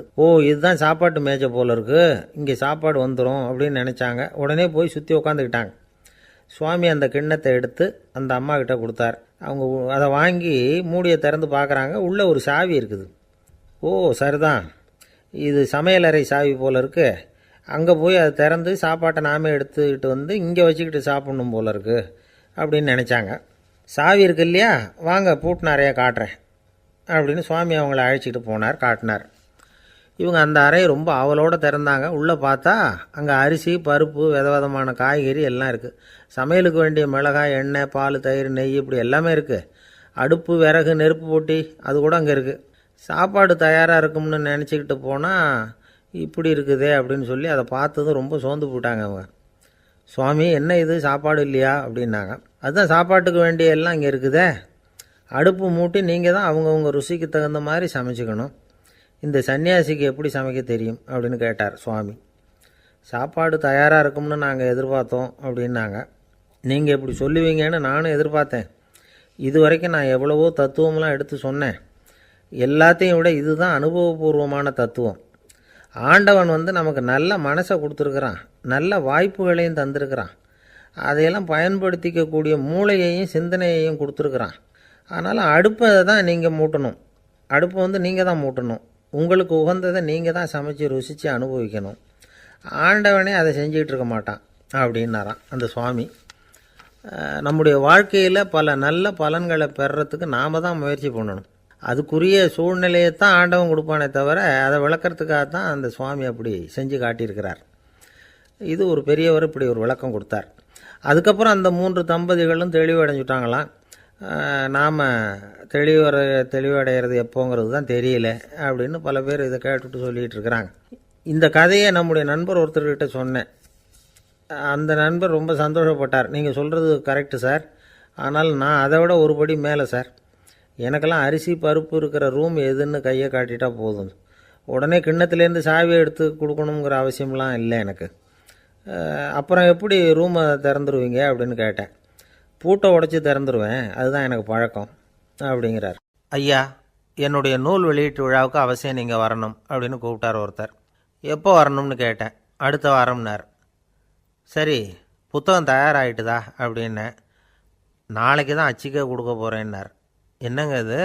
இதுதான் சாப்பாட்டு மேஜை போல இருக்குது, இங்கே சாப்பாடு வந்துடும் அப்படின்னு நினச்சாங்க. உடனே போய் சுற்றி உக்காந்துக்கிட்டாங்க. சுவாமி அந்த கிண்ணத்தை எடுத்து அந்த அம்மா கிட்ட கொடுத்தார். அவங்க அதை வாங்கி மூடியை திறந்து பார்க்குறாங்க. உள்ளே ஒரு சாவி இருக்குது. சரிதான், இது சமையலறை சாவி போல் இருக்குது, அங்கே போய் அதை திறந்து சாப்பாட்டை நாமே எடுத்துக்கிட்டு வந்து இங்கே வச்சுக்கிட்டு சாப்பிட்ணும் போல இருக்குது அப்படின்னு நினச்சாங்க. சாவி இருக்கு இல்லையா, வாங்க பூட்டு நிறையா காட்டுறேன் அப்படின்னு சுவாமி அவங்கள அழைச்சிட்டு போனார், காட்டினார். இவங்க அந்த அறையை ரொம்ப ஆவலோடு திறந்தாங்க. உள்ளே பார்த்தா அங்கே அரிசி, பருப்பு, விதவிதமான காய்கறி எல்லாம் இருக்குது. சமையலுக்கு வேண்டிய மிளகாய், எண்ணெய், பால், தயிர், நெய் இப்படி எல்லாமே இருக்குது. அடுப்பு, விறகு, நெருப்பு போட்டி அது கூட அங்கே இருக்குது. சாப்பாடு தயாராக இருக்கும்னு நினச்சிக்கிட்டு போனால் இப்படி இருக்குதே அப்படின்னு சொல்லி அதை பார்த்ததும் ரொம்ப சோர்ந்து போட்டாங்க அவங்க. சுவாமி, என்ன இது சாப்பாடு இல்லையா அப்படின்னாங்க. அதுதான் சாப்பாட்டுக்கு வேண்டிய எல்லாம் இங்கே இருக்குதே, அடுப்பு மூட்டி நீங்கள் தான் அவங்கவுங்க ருசிக்கு தகுந்த மாதிரி சமைச்சிக்கணும். இந்த சன்னியாசிக்கு எப்படி சமைக்க தெரியும் அப்படின்னு கேட்டார் சுவாமி. சாப்பாடு தயாராக இருக்கும்னு நாங்கள் எதிர்பார்த்தோம் அப்படின்னாங்க. நீங்கள் இப்படி சொல்லுவீங்கன்னு நானும் எதிர்பார்த்தேன். இது வரைக்கும் நான் எவ்வளவோ தத்துவம்லாம் எடுத்து சொன்னேன். எல்லாத்தையும் விட இதுதான் அனுபவபூர்வமான தத்துவம். ஆண்டவன் நமக்கு நல்ல மனசை கொடுத்துருக்குறான், நல்ல வாய்ப்புகளையும் தந்திருக்கிறான், அதையெல்லாம் பயன்படுத்திக்கக்கூடிய மூளையையும் சிந்தனையையும் கொடுத்துருக்குறான். அதனால் அடுப்பை தான் நீங்கள் மூட்டணும், அடுப்பை நீங்கள் தான் மூட்டணும், உங்களுக்கு உகந்ததை நீங்கள் தான் சமைச்சு ருசித்து அனுபவிக்கணும். ஆண்டவனே அதை செஞ்சிகிட்டு இருக்க மாட்டான் அப்படின்னாராம் அந்த சுவாமி. நம்முடைய வாழ்க்கையில் பல நல்ல பலன்களை பெறுறதுக்கு நாம் தான் முயற்சி பண்ணணும். அதுக்குரிய சூழ்நிலையை தான் ஆண்டவன் கொடுப்பானே தவிர அதை விளக்கிறதுக்காக தான் அந்த சுவாமி அப்படி செஞ்சு காட்டியிருக்கிறார். இது ஒரு பெரியவர் இப்படி ஒரு விளக்கம் கொடுத்தார். அதுக்கப்புறம் அந்த 3 தம்பதிகளும் தெளிவடைஞ்சுட்டாங்களாம். நாம் தெளிவடைகிறது எப்போங்கிறது தான் தெரியல அப்படின்னு பல பேர் இதை கேட்டுட்டு சொல்லிகிட்டு இருக்கிறாங்க. இந்த கதையை நம்முடைய நண்பர் ஒருத்தர்கிட்ட சொன்னேன். அந்த நண்பர் ரொம்ப சந்தோஷப்பட்டார். நீங்கள் சொல்கிறது கரெக்டு சார், ஆனால் நான் அதை விட ஒரு படி மேலே சார். எனக்கெல்லாம் அரிசி, பருப்பு இருக்கிற ரூம் எதுன்னு கையை காட்டிட்டா போதும், உடனே கிண்ணத்துலேருந்து சாவியை எடுத்து கொடுக்கணுங்கிற அவசியம்லாம் இல்லை எனக்கு. அப்புறம் எப்படி ரூமை திறந்துருவீங்க அப்படின்னு கேட்டேன். பூட்டை உடச்சி திறந்துருவேன், அதுதான் எனக்கு பழக்கம் அப்படிங்கிறார். ஐயா, என்னுடைய நூல் வெளியீட்டு விழாவுக்கு அவசியம் நீங்கள் வரணும் அப்படின்னு கூப்பிட்டார் ஒருத்தர். எப்போ வரணும்னு கேட்டேன். அடுத்த வாரம்னார். சரி, புத்தகம் தயாராகிட்டுதா அப்படின்னேன். நாளைக்கு தான் அச்சிக்க கொடுக்க போகிறேன்னார். என்னங்க இது,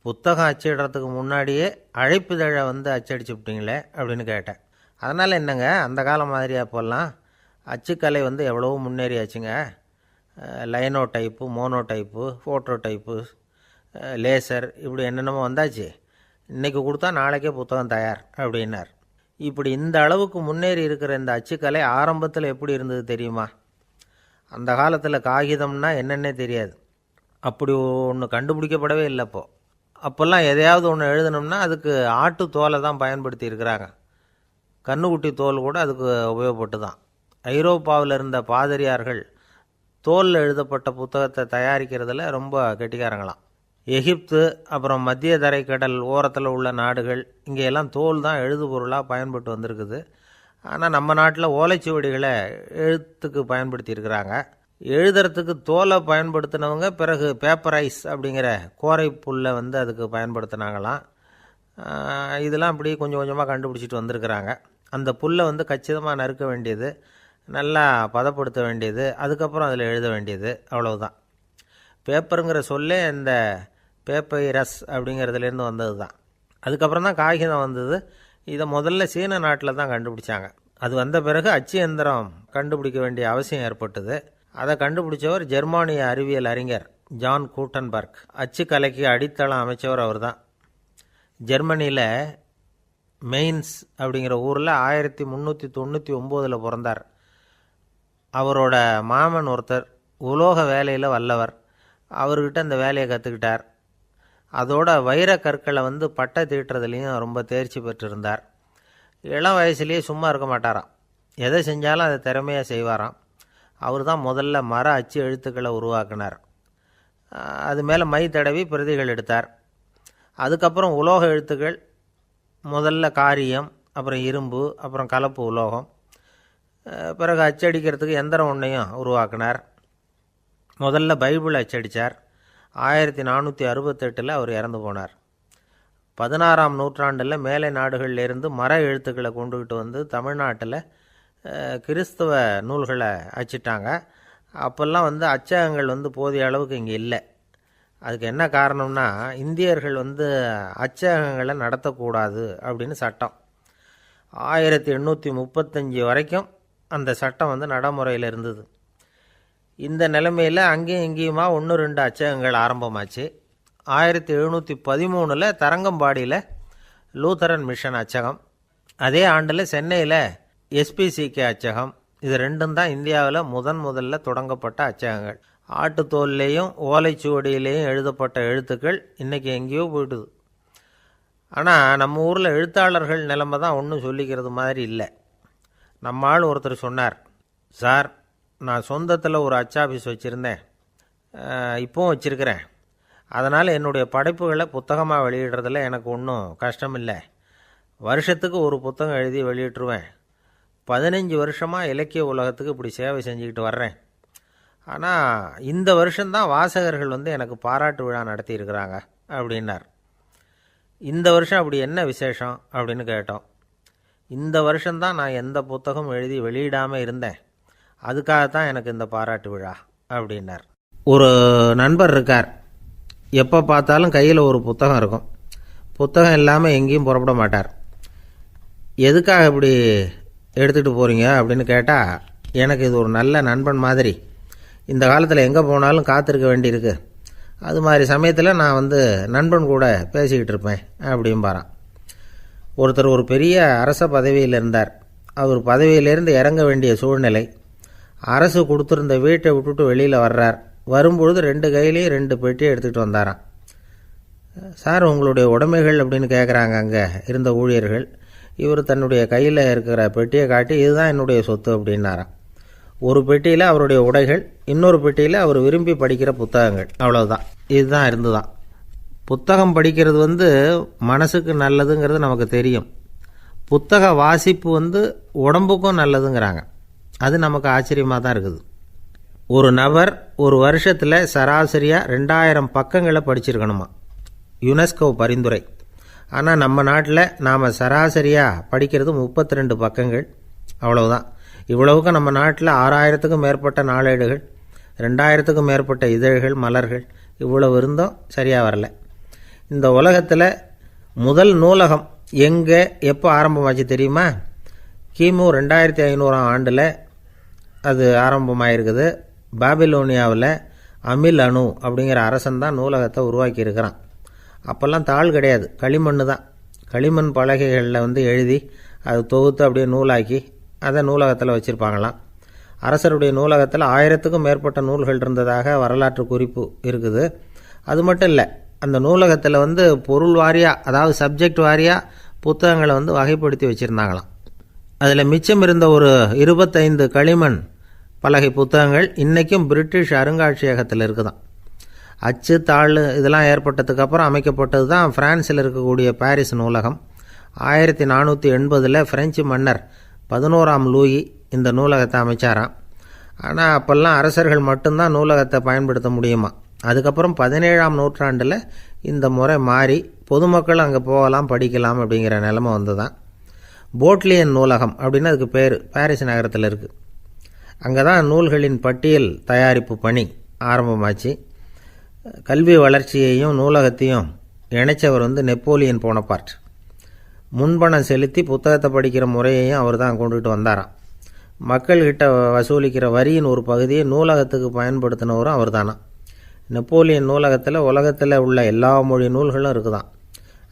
புத்தகம் அச்சிடுறதுக்கு முன்னாடியே அழைப்புதழை அச்சடிச்சு விட்டீங்களே அப்படின்னு கேட்டேன். அதனால் என்னங்க, அந்த காலம் மாதிரி அப்போல்லாம் அச்சுக்கலை எவ்வளவோ முன்னேறியாச்சுங்க. Linotype, monotype, phototype, laser இப்படி என்னென்னமோ வந்தாச்சு. இன்றைக்கி கொடுத்தா நாளைக்கே புத்தகம் தயார் அப்படின்னார். இப்படி இந்த அளவுக்கு முன்னேறி இருக்கிற இந்த அச்சுக்கலை ஆரம்பத்தில் எப்படி இருந்தது தெரியுமா? அந்த காலத்தில் காகிதம்னா என்னென்னே தெரியாது, அப்படி ஒன்று கண்டுபிடிக்கப்படவே இல்லை. அப்போல்லாம் எதையாவது ஒன்று எழுதணும்னா அதுக்கு ஆட்டு தோலை தான் பயன்படுத்தி இருக்கிறாங்க. கண்ணுக்குட்டி தோல் கூட அதுக்கு உபயோகப்பட்டு தான். ஐரோப்பாவில் இருந்த பாதிரியார்கள் தோலில் எழுதப்பட்ட புத்தகத்தை தயாரிக்கிறதுல ரொம்ப கெட்டிக்காரங்களாம். எகிப்து, அப்புறம் மத்திய தரைக்கடல் ஓரத்தில் உள்ள நாடுகள், இங்கெல்லாம் தோல் தான் எழுதுபொருளாக பயன்பட்டு வந்திருக்குது. ஆனால் நம்ம நாட்டில் ஓலைச்சுவடிகளை எழுத்துக்கு பயன்படுத்தியிருக்கிறாங்க. எழுதுறதுக்கு தோலை பயன்படுத்தினவங்க பிறகு பேப்பரைஸ் அப்படிங்கிற கோரை புல்லை வந்து அதுக்கு பயன்படுத்தினாங்களாம். இதெல்லாம் அப்படி கொஞ்சம் கொஞ்சமாக கண்டுபிடிச்சிட்டு வந்திருக்கிறாங்க. அந்த புல்லை வந்து கச்சிதமாக நறுக்க வேண்டியது, நல்லா பதப்படுத்த வேண்டியது, அதுக்கப்புறம் அதில் எழுத வேண்டியது, அவ்வளவுதான். பேப்பருங்கிற சொல்லே இந்த பேப்பைரஸ் அப்படிங்கிறதுலேருந்து வந்தது தான். அதுக்கப்புறம் தான் காகிதம் வந்தது. இதை முதல்ல சீன நாட்டில் தான் கண்டுபிடிச்சாங்க. அது வந்த பிறகு அச்சு எந்திரம் கண்டுபிடிக்க வேண்டிய அவசியம் ஏற்பட்டது. அதை கண்டுபிடிச்சவர் ஜெர்மானிய அறிவியல் அறிஞர் ஜான் கூட்டன்பர்க். அச்சு கலைக்கு அடித்தளம் அமைச்சவர் அவர் தான். ஜெர்மனியில் மெயின்ஸ் அப்படிங்கிற ஊரில் 1399 பிறந்தார். அவரோட மாமன் ஒருத்தர் உலோக வேலையில் வல்லவர். அவர்கிட்ட இந்த வேலையை கற்றுக்கிட்டார். அதோட வைர கற்களை வந்து பட்டை தீட்டுறதுலேயும் ரொம்ப தேர்ச்சி பெற்றிருந்தார். இளம் வயசுலேயே சும்மா இருக்க மாட்டாராம். எதை செஞ்சாலும் அதை திறமையாக செய்வாராம். அவர் தான் முதல்ல மர அச்சு எழுத்துக்களை உருவாக்கினார். அது மேலே மை தடவி பிரதிகள் எடுத்தார். அதுக்கப்புறம் உலோக எழுத்துக்கள், முதல்ல காரியம், அப்புறம் இரும்பு, அப்புறம் கலப்பு உலோகம், பிறகு அச்சடிக்கிறதுக்கு எந்திரம் ஒன்றையும் உருவாக்கினார். முதல்ல பைபிள் அச்சடித்தார். 1468 அவர் இறந்து போனார். 16ஆம் நூற்றாண்டில் மேலை நாடுகளிலிருந்து மர எழுத்துக்களை கொண்டுகிட்டு வந்து தமிழ்நாட்டில் கிறிஸ்தவ நூல்களை அச்சிட்டாங்க. அப்போல்லாம் வந்து அச்சகங்கள் வந்து போதிய அளவுக்கு இங்கே இல்லை. அதுக்கு என்ன காரணம்னா, இந்தியர்கள் வந்து அச்சகங்களை நடத்தக்கூடாது அப்படின்னு சட்டம். 1835 வரைக்கும் அந்த சட்டம் வந்து நடைமுறையில் இருந்தது. இந்த நிலைமையில் அங்கேயும் இங்கேயுமா 1-2 அச்சகங்கள் ஆரம்பமாச்சு. 1713 தரங்கம்பாடியில் லூத்தரன் மிஷன் அச்சகம், அதே ஆண்டில் சென்னையில் எஸ்பிசிகே அச்சகம். இது ரெண்டும் தான் இந்தியாவில் முதல்ல தொடங்கப்பட்ட அச்சகங்கள். ஆட்டுத்தோல்லையும் ஓலைச்சுவடியிலையும் எழுதப்பட்ட எழுத்துக்கள் இன்றைக்கி எங்கேயோ போயிடுது. ஆனால் நம்ம ஊரில் எழுத்தாளர்கள் நிலைமை தான் ஒன்றும் சொல்லிக்கிறது மாதிரி இல்லை. நம்ம ஆள் ஒருத்தர் சொன்னார், சார், நான் சொந்தத்தில் ஒரு அச்சாபீஸ் வச்சுருந்தேன், இப்போவும் வச்சுருக்கிறேன். அதனால் என்னுடைய படைப்புகளை புத்தகமாக வெளியிடுறதில் எனக்கு ஒன்றும் கஷ்டம் இல்லை. வருஷத்துக்கு ஒரு புத்தகம் எழுதி வெளியிட்டுருவேன். 15 வருஷமாக இலக்கிய உலகத்துக்கு இப்படி சேவை செஞ்சுக்கிட்டு வர்றேன். ஆனால் இந்த வருஷம்தான் வாசகர்கள் வந்து எனக்கு பாராட்டு விழா நடத்தியிருக்கிறாங்க அப்படின்னார். இந்த வருஷம் அப்படி என்ன விசேஷம் அப்படின்னு கேட்டோம். இந்த வருஷம்தான் நான் எந்த புத்தகம் எழுதி வெளியிடாமல் இருந்தேன், அதுக்காகத்தான் எனக்கு இந்த பாராட்டு விழா அப்படின்னார். ஒரு நண்பர் இருக்கார். எப்போ பார்த்தாலும் கையில் ஒரு புத்தகம் இருக்கும். புத்தகம் இல்லாமல் எங்கேயும் புறப்பட மாட்டார். எதுக்காக இப்படி எடுத்துகிட்டு போகிறீங்க அப்படின்னு கேட்டால், எனக்கு இது ஒரு நல்ல நண்பன் மாதிரி. இந்த காலத்தில் எங்கே போனாலும் காத்திருக்க வேண்டியிருக்கு. அது மாதிரி சமயத்தில் நான் வந்து நண்பன் கூட பேசிக்கிட்டு இருப்பேன் அப்படிம்பாரான். ஒருத்தர் ஒரு பெரிய அரச பதவியில் இருந்தார். அவர் பதவியிலேருந்து இறங்க வேண்டிய சூழ்நிலை. அரசு கொடுத்துருந்த வீட்டை விட்டுட்டு வெளியில் வர்றார். வரும்பொழுது 2 கையிலையும் 2 பெட்டியை எடுத்துகிட்டு வந்தாராம். சார், உங்களுடைய உடைமைகள் அப்படின்னு கேட்குறாங்க அங்கே இருந்த ஊழியர்கள். இவர் தன்னுடைய கையில் இருக்கிற பெட்டியை காட்டி, இதுதான் என்னுடைய சொத்து அப்படின்னாராம். ஒரு பெட்டியில் அவருடைய உடைகள், இன்னொரு பெட்டியில் அவர் விரும்பி படிக்கிற புத்தகங்கள். அவ்வளவுதான். இதுதான் இருந்துதான். புத்தகம் படிக்கிறது வந்து மனசுக்கு நல்லதுங்கிறது நமக்கு தெரியும். புத்தக வாசிப்பு வந்து உடம்புக்கும் நல்லதுங்கிறாங்க. அது நமக்கு ஆச்சரியமாக தான் இருக்குது. ஒரு நபர் ஒரு வருஷத்தில் சராசரியாக 2000 பக்கங்களை படிச்சிருக்கணுமா, யுனெஸ்கோ பரிந்துரை. ஆனால் நம்ம நாட்டில் நாம் சராசரியாக படிக்கிறது 32 பக்கங்கள். அவ்வளவுதான். இவ்வளவுக்கு நம்ம நாட்டில் 6000க்கும் மேற்பட்ட நாளேடுகள், 2000க்கும் மேற்பட்ட இதழ்கள், மலர்கள், இவ்வளவு இருந்தும் சரியாக வரல. இந்த உலகத்தில் முதல் நூலகம் எங்கே எப்போ ஆரம்பமாச்சு தெரியுமா? கிமு 2500ஆம் ஆண்டில் அது ஆரம்பமாயிருக்குது. பாபிலோனியாவில் அமில் அணு அப்படிங்கிற அரசன் தான் நூலகத்தை உருவாக்கியிருக்கிறான். அப்போல்லாம் தாள் கிடையாது, களிமண் தான். களிமண் பலகைகளில் வந்து எழுதி அது தொகுத்து அப்படியே நூலாக்கி அதை நூலகத்தில் வச்சுருப்பாங்களாம். அரசருடைய நூலகத்தில் 1000க்கும் மேற்பட்ட நூல்கள் இருந்ததாக வரலாற்று குறிப்பு இருக்குது. அது மட்டும் இல்லை, அந்த நூலகத்தில் வந்து பொருள் வாரியாக, அதாவது சப்ஜெக்ட் வாரியாக புத்தகங்களை வந்து வகைப்படுத்தி வச்சுருந்தாங்களாம். அதில் மிச்சம் இருந்த ஒரு 25 களிமண் பலகை புத்தகங்கள் இன்றைக்கும் பிரிட்டிஷ் அருங்காட்சியகத்தில் இருக்குதான். அச்சு தாள் இதெல்லாம் ஏற்பட்டதுக்கப்புறம் அமைக்கப்பட்டது தான் பிரான்ஸில் இருக்கக்கூடிய பாரிஸ் நூலகம். 1480 பிரெஞ்சு மன்னர் 11ஆம் லூயி இந்த நூலகத்தை அமைச்சாராம். ஆனால் அப்போல்லாம் அரசர்கள் மட்டும்தான் நூலகத்தை பயன்படுத்த முடியுமா. அதுக்கப்புறம் 17ஆம் நூற்றாண்டில் இந்த முறை மாறி பொதுமக்கள் அங்கே போகலாம், படிக்கலாம் அப்படிங்கிற நிலைமை வந்து தான் போட்லியன் நூலகம் அப்படின்னு அதுக்கு பேர் பாரிஸ் நகரத்தில் இருக்குது. அங்கே தான் நூல்களின் பட்டியல் தயாரிப்பு பணி ஆரம்பமாச்சு. கல்வி வளர்ச்சியையும் நூலகத்தையும் இணைச்சவர் வந்து நெப்போலியன் போனபார்ட். முன்பணம் செலுத்தி புத்தகத்தை படிக்கிற முறையையும் அவர் தான் கொண்டுகிட்டு வந்தாராம். மக்கள்கிட்ட வசூலிக்கிற வரியின் ஒரு பகுதியை நூலகத்துக்கு பயன்படுத்தினவரும் அவர் தானா. நெப்போலியன் நூலகத்தில் உலகத்தில் உள்ள எல்லா மொழி நூல்களும் இருக்குதான்.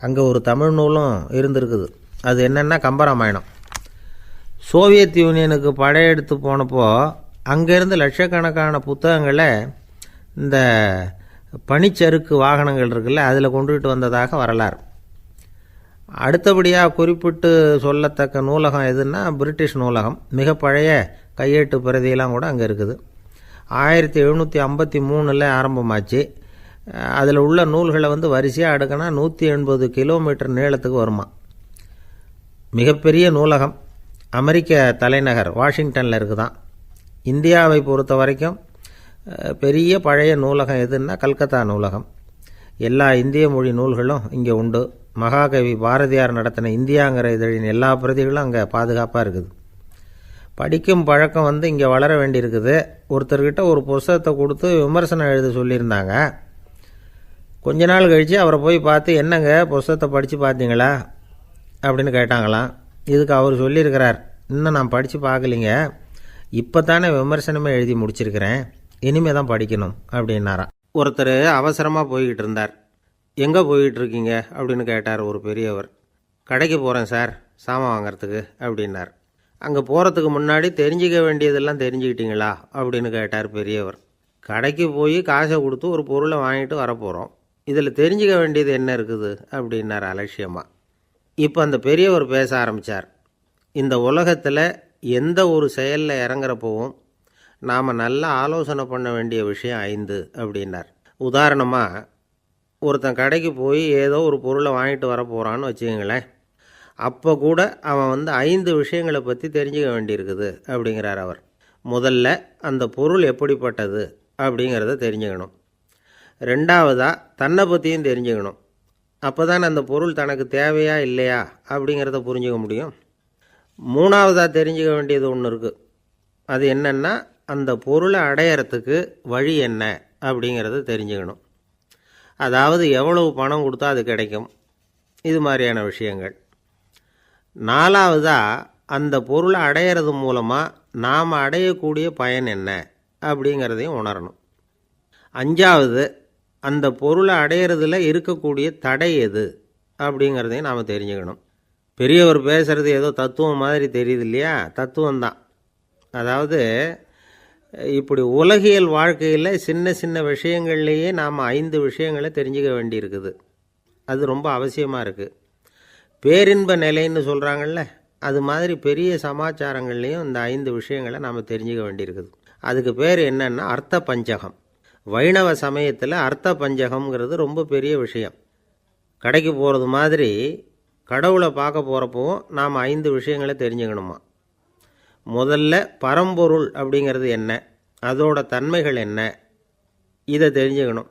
அங்கே ஒரு தமிழ் நூலும் இருந்திருக்குது. அது என்னென்னா கம்பராமாயணம். சோவியத் யூனியனுக்கு படையெடுத்து போனப்போ அங்கேருந்து லட்சக்கணக்கான புத்தகங்களை இந்த பனிச்சறுக்கு வாகனங்கள் இருக்குல்ல, அதில் கொண்டுகிட்டு வந்ததாக வரலாறு. அடுத்தபடியாக குறிப்பிட்டு சொல்லத்தக்க நூலகம் எதுன்னா பிரிட்டிஷ் நூலகம். மிக பழைய கையெழுத்து பிரதியெல்லாம் கூட அங்கே இருக்குது. 1753 ஆரம்பமாச்சு. அதில் உள்ள நூல்களை வந்து வரிசையாக அடுக்கினா 180 கிலோமீட்டர் நீளத்துக்கு வருமா. மிகப்பெரிய நூலகம் அமெரிக்க தலைநகர் வாஷிங்டனில் இருக்குதான். இந்தியாவை பொறுத்த வரைக்கும் பெரிய பழைய நூலகம் எதுன்னா கல்கத்தா நூலகம். எல்லா இந்திய மொழி நூல்களும் இங்கே உண்டு. மகாகவி பாரதியார் நடத்தின இந்தியாங்கிற இதழின் எல்லா பிரதிகளும் அங்கே பாதுகாப்பாக இருக்குது. படிக்கும் பழக்கம் வந்து இங்கே வளர வேண்டியிருக்குது. ஒருத்தர்கிட்ட ஒரு புஸ்தகத்தை கொடுத்து விமர்சனம் எழுத சொல்லியிருந்தாங்க. கொஞ்ச நாள் கழித்து அவரை போய் பார்த்து, என்னங்க புஸ்தகத்தை படித்து பார்த்தீங்களா அப்படின்னு கேட்டாங்களாம். இதுக்கு அவர் சொல்லியிருக்கிறார், இன்னும் நான் படித்து பார்க்கலிங்க, இப்போ தானே விமர்சனமே எழுதி முடிச்சிருக்கிறேன், இனிமே தான் படிக்கணும் அப்படின்னாராம். ஒருத்தர் அவசரமாக போய்கிட்டு இருந்தார். எங்கே போய்கிட்டு இருக்கீங்க அப்படின்னு கேட்டார் ஒரு பெரியவர். கடைக்கு போகிறேன் சார், சாமான் வாங்கிறதுக்கு அப்படின்னார். அங்கே போகிறதுக்கு முன்னாடி தெரிஞ்சிக்க வேண்டியதெல்லாம் தெரிஞ்சுக்கிட்டீங்களா அப்படின்னு கேட்டார் பெரியவர். கடைக்கு போய் காசை கொடுத்து ஒரு பொருளை வாங்கிட்டு வரப்போகிறோம், இதில் தெரிஞ்சிக்க வேண்டியது என்ன இருக்குது அப்படின்னார் அலட்சியமாக. இப்போ அந்த பெரியவர் பேச ஆரம்பித்தார். இந்த உலகத்தில் எந்த ஒரு செயலில் இறங்குறப்பவும் நாம் நல்லா ஆலோசனை பண்ண வேண்டிய விஷயம் 5 அப்படின்னார். உதாரணமாக, ஒருத்தன் கடைக்கு போய் ஏதோ ஒரு பொருளை வாங்கிட்டு வர போகிறான்னு வச்சுக்கங்களேன். அப்போ கூட அவன் வந்து 5 விஷயங்களை பற்றி தெரிஞ்சுக்க வேண்டியிருக்குது அப்படிங்கிறார் அவர். முதல்ல அந்த பொருள் எப்படிப்பட்டது அப்படிங்கிறத தெரிஞ்சுக்கணும். ரெண்டாவதாக தன்னை பற்றியும் தெரிஞ்சுக்கணும். அப்போ தான் அந்த பொருள் தனக்கு தேவையா இல்லையா அப்படிங்கிறத புரிஞ்சுக்க முடியும். மூணாவதாக தெரிஞ்சுக்க வேண்டியது ஒன்று இருக்குது. அது என்னென்னா, அந்த பொருளை அடையிறதுக்கு வழி என்ன அப்படிங்கிறத தெரிஞ்சுக்கணும். அதாவது எவ்வளவு பணம் கொடுத்தா அது கிடைக்கும், இது மாதிரியான விஷயங்கள். நாலாவதாக அந்த பொருளை அடையிறது மூலமாக நாம் அடையக்கூடிய பயன் என்ன அப்படிங்கிறதையும் உணரணும். அஞ்சாவது, அந்த பொருளை அடையிறதுல இருக்கக்கூடிய தடை எது அப்படிங்கிறதையும் நாம் தெரிஞ்சுக்கணும். பெரியவர் பேசுகிறது ஏதோ தத்துவம் மாதிரி தெரியுது இல்லையா? தத்துவம்தான். அதாவது இப்படி உலகியல் வாழ்க்கையில் சின்ன சின்ன விஷயங்கள்லேயே நாம் 5 விஷயங்களை தெரிஞ்சுக்க வேண்டியிருக்குது. அது ரொம்ப அவசியமாக இருக்குது. பேரின்ப நிலைன்னு சொல்கிறாங்கள்ல, அது மாதிரி பெரிய சமாச்சாரங்கள்லேயும் இந்த 5 விஷயங்களை நாம் தெரிஞ்சுக்க வேண்டியிருக்குது. அதுக்கு பேர் என்னன்னா அர்த்த பஞ்சகம். வைணவ சமயத்தில் அர்த்த பஞ்சகம்ங்கிறது ரொம்ப பெரிய விஷயம். கடைக்கு போகிறது மாதிரி கடவுளை பார்க்க போகிறப்பவும் நாம் 5 விஷயங்களை தெரிஞ்சுக்கணுமா. முதல்ல பரம்பொருள் அப்படிங்கிறது என்ன, அதோட தன்மைகள் என்ன, இதை தெரிஞ்சுக்கணும்.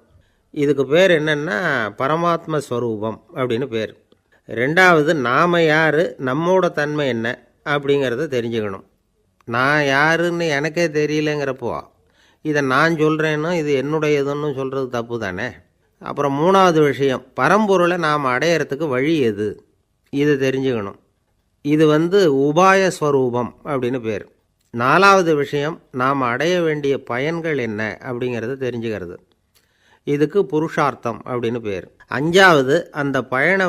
இதுக்கு பேர் என்னென்னா பரமாத்ம ஸ்வரூபம் அப்படின்னு பேர். ரெண்டாவது, நாம் யார், நம்மோட தன்மை என்ன அப்படிங்கிறத தெரிஞ்சுக்கணும். நான் யாருன்னு எனக்கே தெரியலங்கிறப்போ இதை நான் சொல்கிறேன்னு இது என்னுடையதுன்னு சொல்கிறது தப்பு தானே. அப்புறம் மூணாவது விஷயம், பரம்பொருளை நாம் அடையிறதுக்கு வழி எது, இதை தெரிஞ்சுக்கணும். இது உபாய ஸ்வரூபம் அப்படின்னு பேர். நாலாவது விஷயம், நாம் அடைய வேண்டிய பயன்கள் என்ன அப்படிங்கிறத தெரிஞ்சுக்கிறது. இதுக்கு புருஷார்த்தம் அப்படின்னு பேர். அஞ்சாவது, அந்த பயனை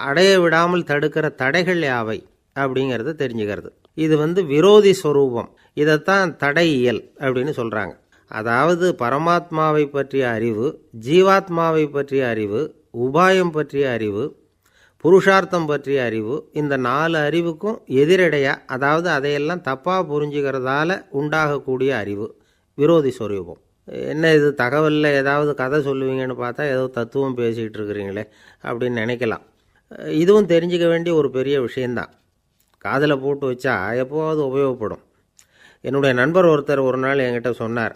அடைய விடாமல் தடுக்கிற தடைகள் யாவை அப்படிங்கிறத தெரிஞ்சுக்கிறது. இது விரோதி ஸ்வரூபம். இதைத்தான் தடையியல் அப்படின்னு சொல்கிறாங்க. அதாவது பரமாத்மாவை பற்றிய அறிவு, ஜீவாத்மாவை பற்றிய அறிவு, உபாயம் பற்றிய அறிவு, புருஷார்த்தம் பற்றிய அறிவு, இந்த 4 அறிவுக்கும் எதிரடையாக, அதாவது அதையெல்லாம் தப்பாக புரிஞ்சுக்கிறதால உண்டாகக்கூடிய அறிவு விரோதி ஸ்வரூபம். என்ன இது தகவலில் ஏதாவது கதை சொல்லுவீங்கன்னு பார்த்தா ஏதோ தத்துவம் பேசிகிட்டு இருக்கிறீங்களே அப்படின்னு நினைக்கலாம். இதுவும் தெரிஞ்சிக்க வேண்டிய ஒரு பெரிய விஷயந்தான். காதில் போட்டு வச்சா எப்போவாவது உபயோகப்படும். என்னுடைய நண்பர் ஒருத்தர் ஒரு நாள் என்கிட்ட சொன்னார்,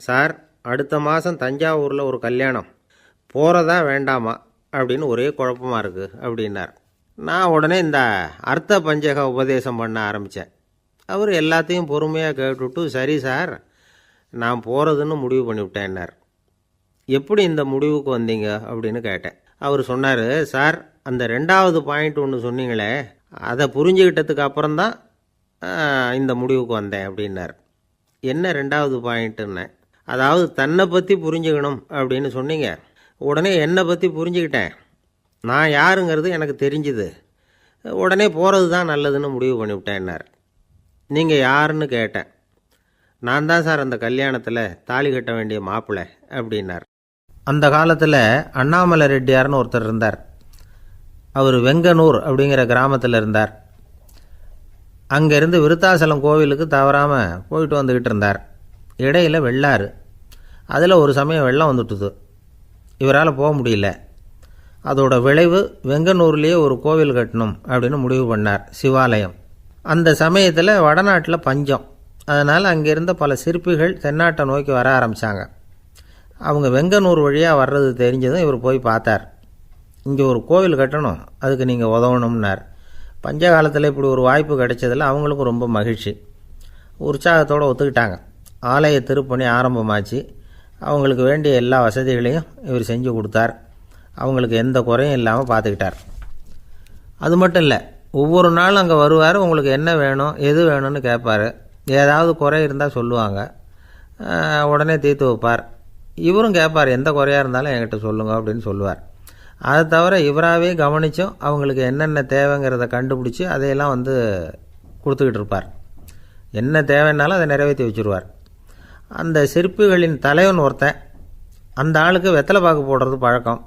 சார் அடுத்த மாதம் தஞ்சாவூரில் ஒரு கல்யாணம், போகிறதா வேண்டாமா அப்படின்னு ஒரே குழப்பமாக இருக்குது அப்படின்னார். நான் உடனே இந்த அர்த்த பஞ்சக உபதேசம் பண்ண ஆரம்பித்தேன். அவர் எல்லாத்தையும் பொறுமையாக கேட்டுவிட்டு, சரி சார் நான் போகிறதுன்னு முடிவு பண்ணிவிட்டேன்னார். எப்படி இந்த முடிவுக்கு வந்தீங்க அப்படின்னு கேட்டேன். அவர் சொன்னார், சார் அந்த 2வது பாயிண்ட் ஒன்று சொன்னீங்களே, அதை புரிஞ்சுக்கிட்டதுக்கு அப்புறம்தான் இந்த முடிவுக்கு வந்தேன் அப்படின்னார். என்ன 2வது பாயிண்ட்டுன்னு? அதாவது தன்னை பற்றி புரிஞ்சுக்கணும் அப்படின்னு சொன்னீங்க. உடனே என்னை பற்றி புரிஞ்சுக்கிட்டேன், நான் யாருங்கிறது எனக்கு தெரிஞ்சுது, உடனே போகிறது தான் நல்லதுன்னு முடிவு பண்ணிவிட்டேன்னார். நீங்கள் யாருன்னு கேட்டேன். நான் தான் சார் அந்த கல்யாணத்தில் தாலி கட்ட வேண்டிய மாப்பிள்ளை அப்படின்னார். அந்த காலத்தில் அண்ணாமலை ரெட்டியார்னு ஒருத்தர் இருந்தார். அவர் வெங்கனூர் அப்படிங்கிற கிராமத்தில் இருந்தார். அங்கேருந்து விருத்தாசலம் கோவிலுக்கு தவறாமல் போயிட்டு வந்துக்கிட்டு இருந்தார். இடையில் வெள்ளாறு, அதில் ஒரு சமயம் வெள்ளம் வந்துட்டுது. இவரால் போக முடியல. அதோட விளைவு வெங்கனூர்லேயே ஒரு கோவில் கட்டணும் அப்படின்னு முடிவு பண்ணார், சிவாலயம். அந்த சமயத்தில் வடநாட்டில் பஞ்சம். அதனால் அங்கே இருந்த பல சிற்பிகள் தென்னாட்டை நோக்கி வர ஆரம்பித்தாங்க. அவங்க வெங்கனூர் வழியாக வர்றது தெரிஞ்சதும் இவர் போய் பார்த்தார். இங்கே ஒரு கோவில் கட்டணும், அதுக்கு நீங்கள் உதவணும்னார். பஞ்ச காலத்தில் இப்படி ஒரு வாய்ப்பு கிடைச்சதில் அவங்களுக்கும் ரொம்ப மகிழ்ச்சி. உற்சாகத்தோடு ஒத்துக்கிட்டாங்க. ஆலய திருப்பணி ஆரம்பமாச்சு. அவங்களுக்கு வேண்டிய எல்லா வசதிகளையும் இவர் செஞ்சு கொடுத்தார். அவங்களுக்கு எந்த குறையும் இல்லாமல் பார்த்துக்கிட்டார். அது மட்டும் இல்லை, ஒவ்வொரு நாளும் அங்கே வருவார். உங்களுக்கு என்ன வேணும் எது வேணும்னு கேட்பார். ஏதாவது குறை இருந்தால் சொல்லுவாங்க, உடனே தீர்த்து வைப்பார். இவரும் கேட்பார், எந்த குறையாக இருந்தாலும் என்கிட்ட சொல்லுங்க அப்படின்னு சொல்லுவார். அதை தவிர இவராகவே கவனித்தும் அவங்களுக்கு என்னென்ன தேவைங்கிறத கண்டுபிடிச்சி அதையெல்லாம் கொடுத்துக்கிட்டு இருப்பார். என்ன தேவைன்னாலும் அதை நிறைவேற்றி வச்சுருவார். அந்த சிற்பிகளின் தலைவன் ஒருத்தன், அந்த ஆளுக்கு வெத்தலை பாக்கு போடுறது பழக்கம்.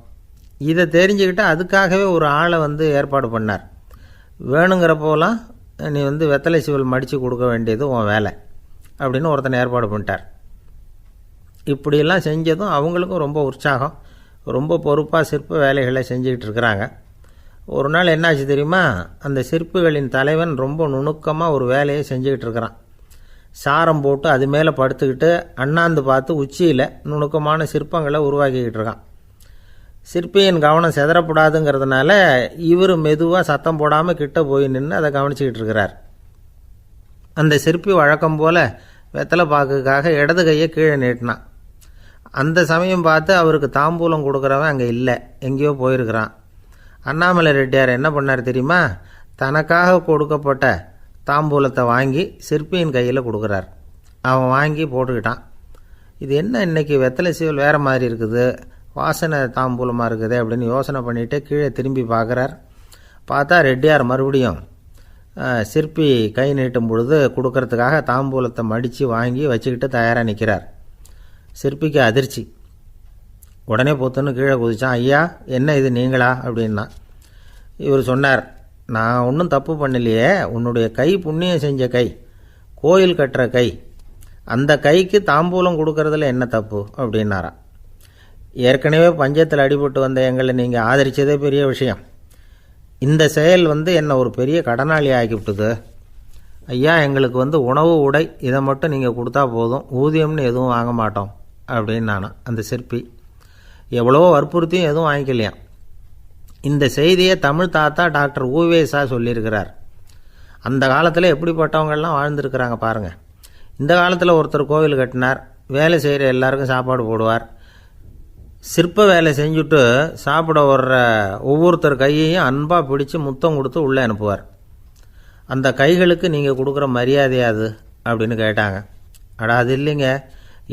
இதை தெரிஞ்சுக்கிட்டு அதுக்காகவே ஒரு ஆளை ஏற்பாடு பண்ணார். வேணுங்கிறப்போலாம் நீ வெத்தலை சிவல் மடித்து கொடுக்க வேண்டியது உன் வேலை அப்படின்னு ஒருத்தனை ஏற்பாடு பண்ணிட்டார். இப்படியெல்லாம் செஞ்சதும் அவங்களுக்கும் ரொம்ப உற்சாகம். ரொம்ப பொறுப்பாக சிற்ப வேலைகளை செஞ்சுக்கிட்டு இருக்கிறாங்க. ஒரு நாள் என்னாச்சு தெரியுமா? அந்த சிற்பிகளின் தலைவன் ரொம்ப நுணுக்கமாக ஒரு வேலையை செஞ்சுக்கிட்டு இருக்கிறான். சாரம் போட்டு அது மேலே படுத்துக்கிட்டு அண்ணாந்து பார்த்து உச்சியில் நுணுக்கமான சிற்பங்களை உருவாக்கிக்கிட்டு இருக்கான். சிற்பியின் கவனம் செதறப்படாதுங்கிறதுனால இவர் மெதுவாக சத்தம் போடாமல் கிட்ட போய் நின்று அதை கவனிச்சிக்கிட்டு இருக்கிறார். அந்த சிற்பி வழக்கம் போல் வெத்தலை பாக்குக்காக இடது கையை கீழே நீட்டினான். அந்த சமயம் பார்த்து அவருக்கு தாம்பூலம் கொடுக்குறவன் அங்கே இல்லை, எங்கேயோ போயிருக்கிறான். அண்ணாமலை ரெட்டியார் என்ன பண்ணார் தெரியுமா? தனக்காக கொடுக்கப்பட்ட தாம்பூலத்தை வாங்கி சிற்பியின் கையில் கொடுக்குறார். அவன் வாங்கி போட்டுக்கிட்டான். இது என்ன இன்னைக்கு வெத்தலை சீவல் வேறு மாதிரி இருக்குது, வாசனை தாம்பூலமாக இருக்குது அப்படின்னு யோசனை பண்ணிவிட்டு கீழே திரும்பி பார்க்குறார். பார்த்தா ரெட்டியார் மறுபடியும் சிற்பி கை நீட்டும் பொழுது கொடுக்கறதுக்காக தாம்பூலத்தை மடித்து வாங்கி வச்சுக்கிட்டு தயாராக நிற்கிறார். சிற்பிக்கு அதிர்ச்சி. உடனே பொத்துன்னு கீழே குதிச்சான். ஐயா என்ன இது நீங்களா அப்படின்னா. இவர் சொன்னார், நான் ஒன்றும் தப்பு பண்ணலையே, உன்னுடைய கை புண்ணியம் செஞ்ச கை, கோயில் கட்டுற கை, அந்த கைக்கு தாம்பூலம் கொடுக்கறதுல என்ன தப்பு அப்படின்னாராம். ஏற்கனவே பஞ்சத்தில் அடிபட்டு வந்த எங்களை நீங்கள் ஆதரித்ததே பெரிய விஷயம். இந்த செயல் என்னை ஒரு பெரிய கடனாளி ஆக்கிவிட்டுது. ஐயா எங்களுக்கு உணவு உடை இதை மட்டும் நீங்கள் கொடுத்தா போதும், ஊதியம்னு எதுவும் வாங்க மாட்டோம் அப்படின்னு நானும். அந்த சிற்பி எவ்வளவோ வற்புறுத்தியும் எதுவும் வாங்கிக்கலையாம். இந்த செய்தியை தமிழ் தாத்தா டாக்டர் ஊவேசா சொல்லியிருக்கிறார். அந்த காலத்தில் எப்படிப்பட்டவங்கள்லாம் வாழ்ந்துருக்கிறாங்க பாருங்கள். இந்த காலத்தில் ஒருத்தர் கோவில் கட்டினார், வேலை செய்கிற எல்லாருக்கும் சாப்பாடு போடுவார். சிற்ப வேலை செஞ்சுட்டு சாப்பிட வர்ற ஒவ்வொருத்தர் கையையும் அன்பாக பிடிச்சி முத்தம் கொடுத்து உள்ளே அனுப்புவார். அந்த கைகளுக்கு நீங்கள் கொடுக்குற மரியாதையாது அப்படின்னு கேட்டாங்க. அது இல்லைங்க,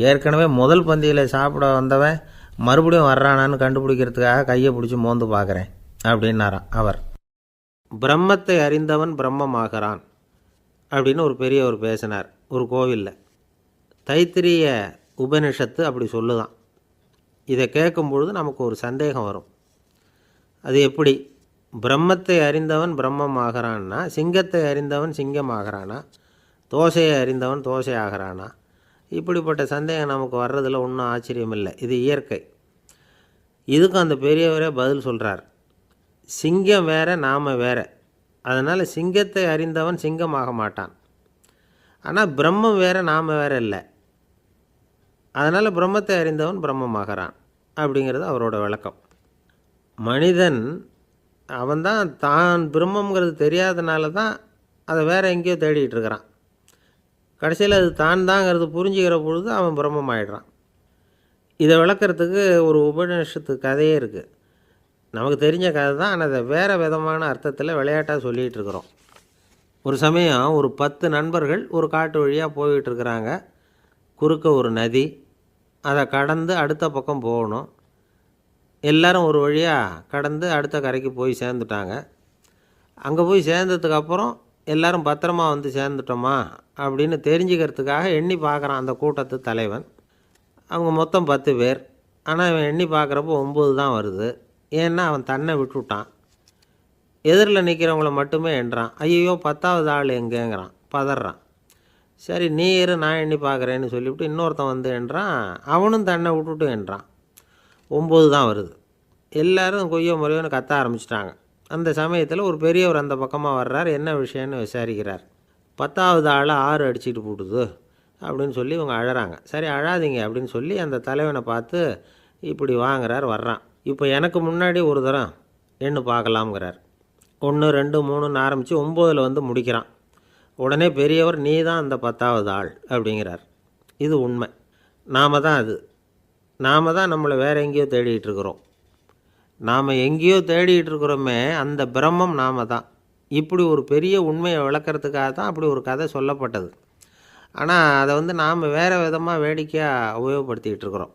ஏற்கனவே முதல் பந்தியில் சாப்பிட வந்தவன் மறுபடியும் வர்றானான்னு கண்டுபிடிக்கிறதுக்காக கையை பிடிச்சி மோந்து பார்க்குறேன் அப்படின்னாராம் அவர். பிரம்மத்தை அறிந்தவன் பிரம்மமாகிறான் அப்படின்னு ஒரு பெரியவர் பேசினார் ஒரு கோவிலில். தைத்திரிய உபனிஷத்து அப்படி சொல்லுதான். இதை கேட்கும்பொழுது நமக்கு ஒரு சந்தேகம் வரும். அது எப்படி? பிரம்மத்தை அறிந்தவன் பிரம்மமாகிறான்னா, சிங்கத்தை அறிந்தவன் சிங்கமாகிறானா, தோசையை அறிந்தவன் தோசை ஆகிறானா? இப்படிப்பட்ட சந்தேகம் நமக்கு வர்றதில் ஒன்றும் ஆச்சரியம் இல்லை. இது இயற்கை. இதுக்கும் அந்த பெரியவரே பதில் சொல்கிறார். சிங்கம் வேற, நாம் வேற. அதனால் சிங்கத்தை அறிந்தவன் சிங்கமாக மாட்டான். ஆனால் பிரம்மம் வேறு, நாம் வேறு இல்லை. அதனால் பிரம்மத்தை அறிந்தவன் பிரம்மமாகறான் அப்படிங்கிறது அவரோட விளக்கம். மனிதன் அவன்தான் தான் பிரம்மங்கிறது தெரியாதனால தான் அதை வேறு எங்கேயோ தேடிகிட்டு இருக்கிறான். கடைசியில் அது தான் தாங்கிறது புரிஞ்சுக்கிற பொழுது அவன் பிரம்மம் ஆகிடுறான். இதை விளக்கிறதுக்கு ஒரு உபநிஷத்து கதையே இருக்குது. நமக்கு தெரிஞ்ச கதை தான், ஆனால் அதை வேறு விதமான அர்த்தத்தில் விளையாட்டாக சொல்லிகிட்டு இருக்கிறோம். ஒரு சமயம் ஒரு 10 நண்பர்கள் ஒரு காட்டு வழியாக போய்கிட்டு இருக்கிறாங்க. குறுக்க ஒரு நதி, அதை கடந்து அடுத்த பக்கம் போகணும். எல்லோரும் ஒரு வழியாக கடந்து அடுத்த கரைக்கு போய் சேர்ந்துட்டாங்க. அங்கே போய் சேர்ந்ததுக்கப்புறம் எல்லோரும் பத்திரமா வந்து சேர்ந்துட்டோமா அப்படின்னு தெரிஞ்சுக்கிறதுக்காக எண்ணி பார்க்குறான் அந்த கூட்டத்து தலைவன். அவங்க மொத்தம் 10 பேர். ஆனால் இவன் எண்ணி பார்க்குறப்போ 9 தான் வருது. ஏன்னா அவன் தன்னை விட்டுவிட்டான். எதிரில் நிற்கிறவங்கள மட்டுமே எண்ணுறான். ஐயோ 10வது ஆள் எங்கேங்கிறான், பதறான். சரி நீ இரு, நான் எண்ணி பார்க்குறேன்னு சொல்லிவிட்டு இன்னொருத்தன் வந்து எண்ணுறான். அவனும் தன்னை விட்டுட்டு எண்ணுறான். 9 தான் வருது. எல்லோரும் கொய்யோ முறையோன்னு கத்த ஆரம்பிச்சிட்டாங்க. அந்த சமயத்தில் ஒரு பெரியவர் அந்த பக்கமாக வர்றார். என்ன விஷயம்னு விசாரிக்கிறார். 10வது ஆளை 6 அடிச்சுட்டு போட்டுது அப்படின்னு சொல்லி இவங்க அழறாங்க. சரி அழாதீங்க அப்படின்னு சொல்லி அந்த தலைவனை பார்த்து இப்படி வாங்குறார். வர்றான். இப்போ எனக்கு முன்னாடி ஒரு தரம் எண்ணு பார்க்கலாம்ங்கிறார். 1 2 3ன்னு ஆரம்பித்து 9ல் வந்து முடிக்கிறான். உடனே பெரியவர் நீ தான் அந்த 10வது ஆள் அப்படிங்கிறார். இது உண்மை. நாம் தான் அது. நாம் தான் நம்மளை வேறு எங்கேயோ தேடிகிட்டு இருக்கிறோம். நாம் எங்கேயோ தேடிகிட்டு இருக்கிறோமே, அந்த பிரம்மம் நாம் தான். இப்படி ஒரு பெரிய உண்மையை விளக்கிறதுக்காக தான் அப்படி ஒரு கதை சொல்லப்பட்டது. ஆனால் அதை வந்து நாம் வேறு விதமாக வேடிக்கையாக உபயோகப்படுத்திக்கிட்டு இருக்கிறோம்.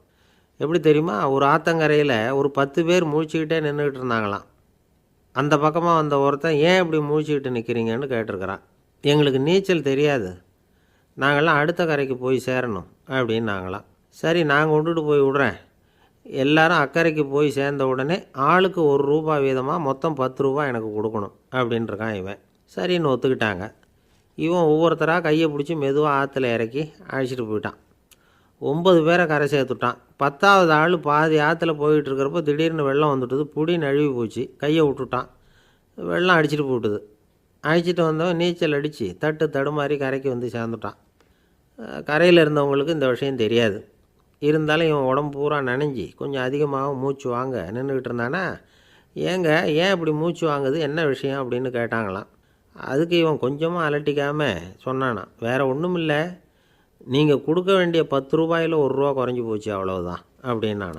எப்படி தெரியுமா? ஒரு ஆத்தங்கரையில் ஒரு 10 பேர் முழிச்சுக்கிட்டே நின்றுக்கிட்டு இருந்தாங்களாம். அந்த பக்கமாக வந்த ஒருத்தன் ஏன் இப்படி முழிச்சுக்கிட்டு நிற்கிறீங்கன்னு கேட்டிருக்கிறான். எங்களுக்கு நீச்சல் தெரியாது, நாங்கள்லாம் அடுத்த கரைக்கு போய் சேரணும் அப்படின்னு நாங்களாம். சரி நான் கொண்டுட்டு போய் விட்றேன். எல்லாரும் அக்கறைக்கு போய் சேர்ந்த உடனே ஆளுக்கு ₹1 வீதமாக மொத்தம் ₹10 எனக்கு கொடுக்கணும் அப்படின்ட்டுருக்கான் இவன். சரின்னு ஒத்துக்கிட்டாங்க. இவன் ஒவ்வொருத்தராக கையை பிடிச்சி மெதுவாக ஆற்றுல இறக்கி அழைச்சிட்டு போயிட்டான். 9 பேரை கரை சேர்த்துட்டான். 10வது ஆள் பாதி ஆற்றுல போயிட்டுருக்கிறப்போ திடீர்னு வெள்ளம் வந்துட்டுது. புடி நழுவி போச்சு. கையை விட்டுட்டான். வெள்ளம் அடிச்சிட்டு போட்டுது. அழைச்சிட்டு வந்தவன் நீச்சல் அடித்து தட்டு தடுமாறி கரைக்கு வந்து சேர்ந்துட்டான். கரையில் இருந்தவங்களுக்கு இந்த விஷயம் தெரியாது. இருந்தாலும் இவன் உடம்பு பூரா நனைஞ்சி கொஞ்சம் அதிகமாக மூச்சு வாங்க நின்றுக்கிட்டு இருந்தானா, ஏங்க ஏன் இப்படி மூச்சு வாங்குது, என்ன விஷயம் அப்படின்னு கேட்டாங்களாம். அதுக்கு இவன் கொஞ்சமாக அலட்டிக்காமல் சொன்னானான், வேறு ஒன்றும் இல்லை, நீங்கள் கொடுக்க வேண்டிய ₹10ல் ₹1 குறைஞ்சி போச்சு அவ்வளவுதான் அப்படின்னானான்.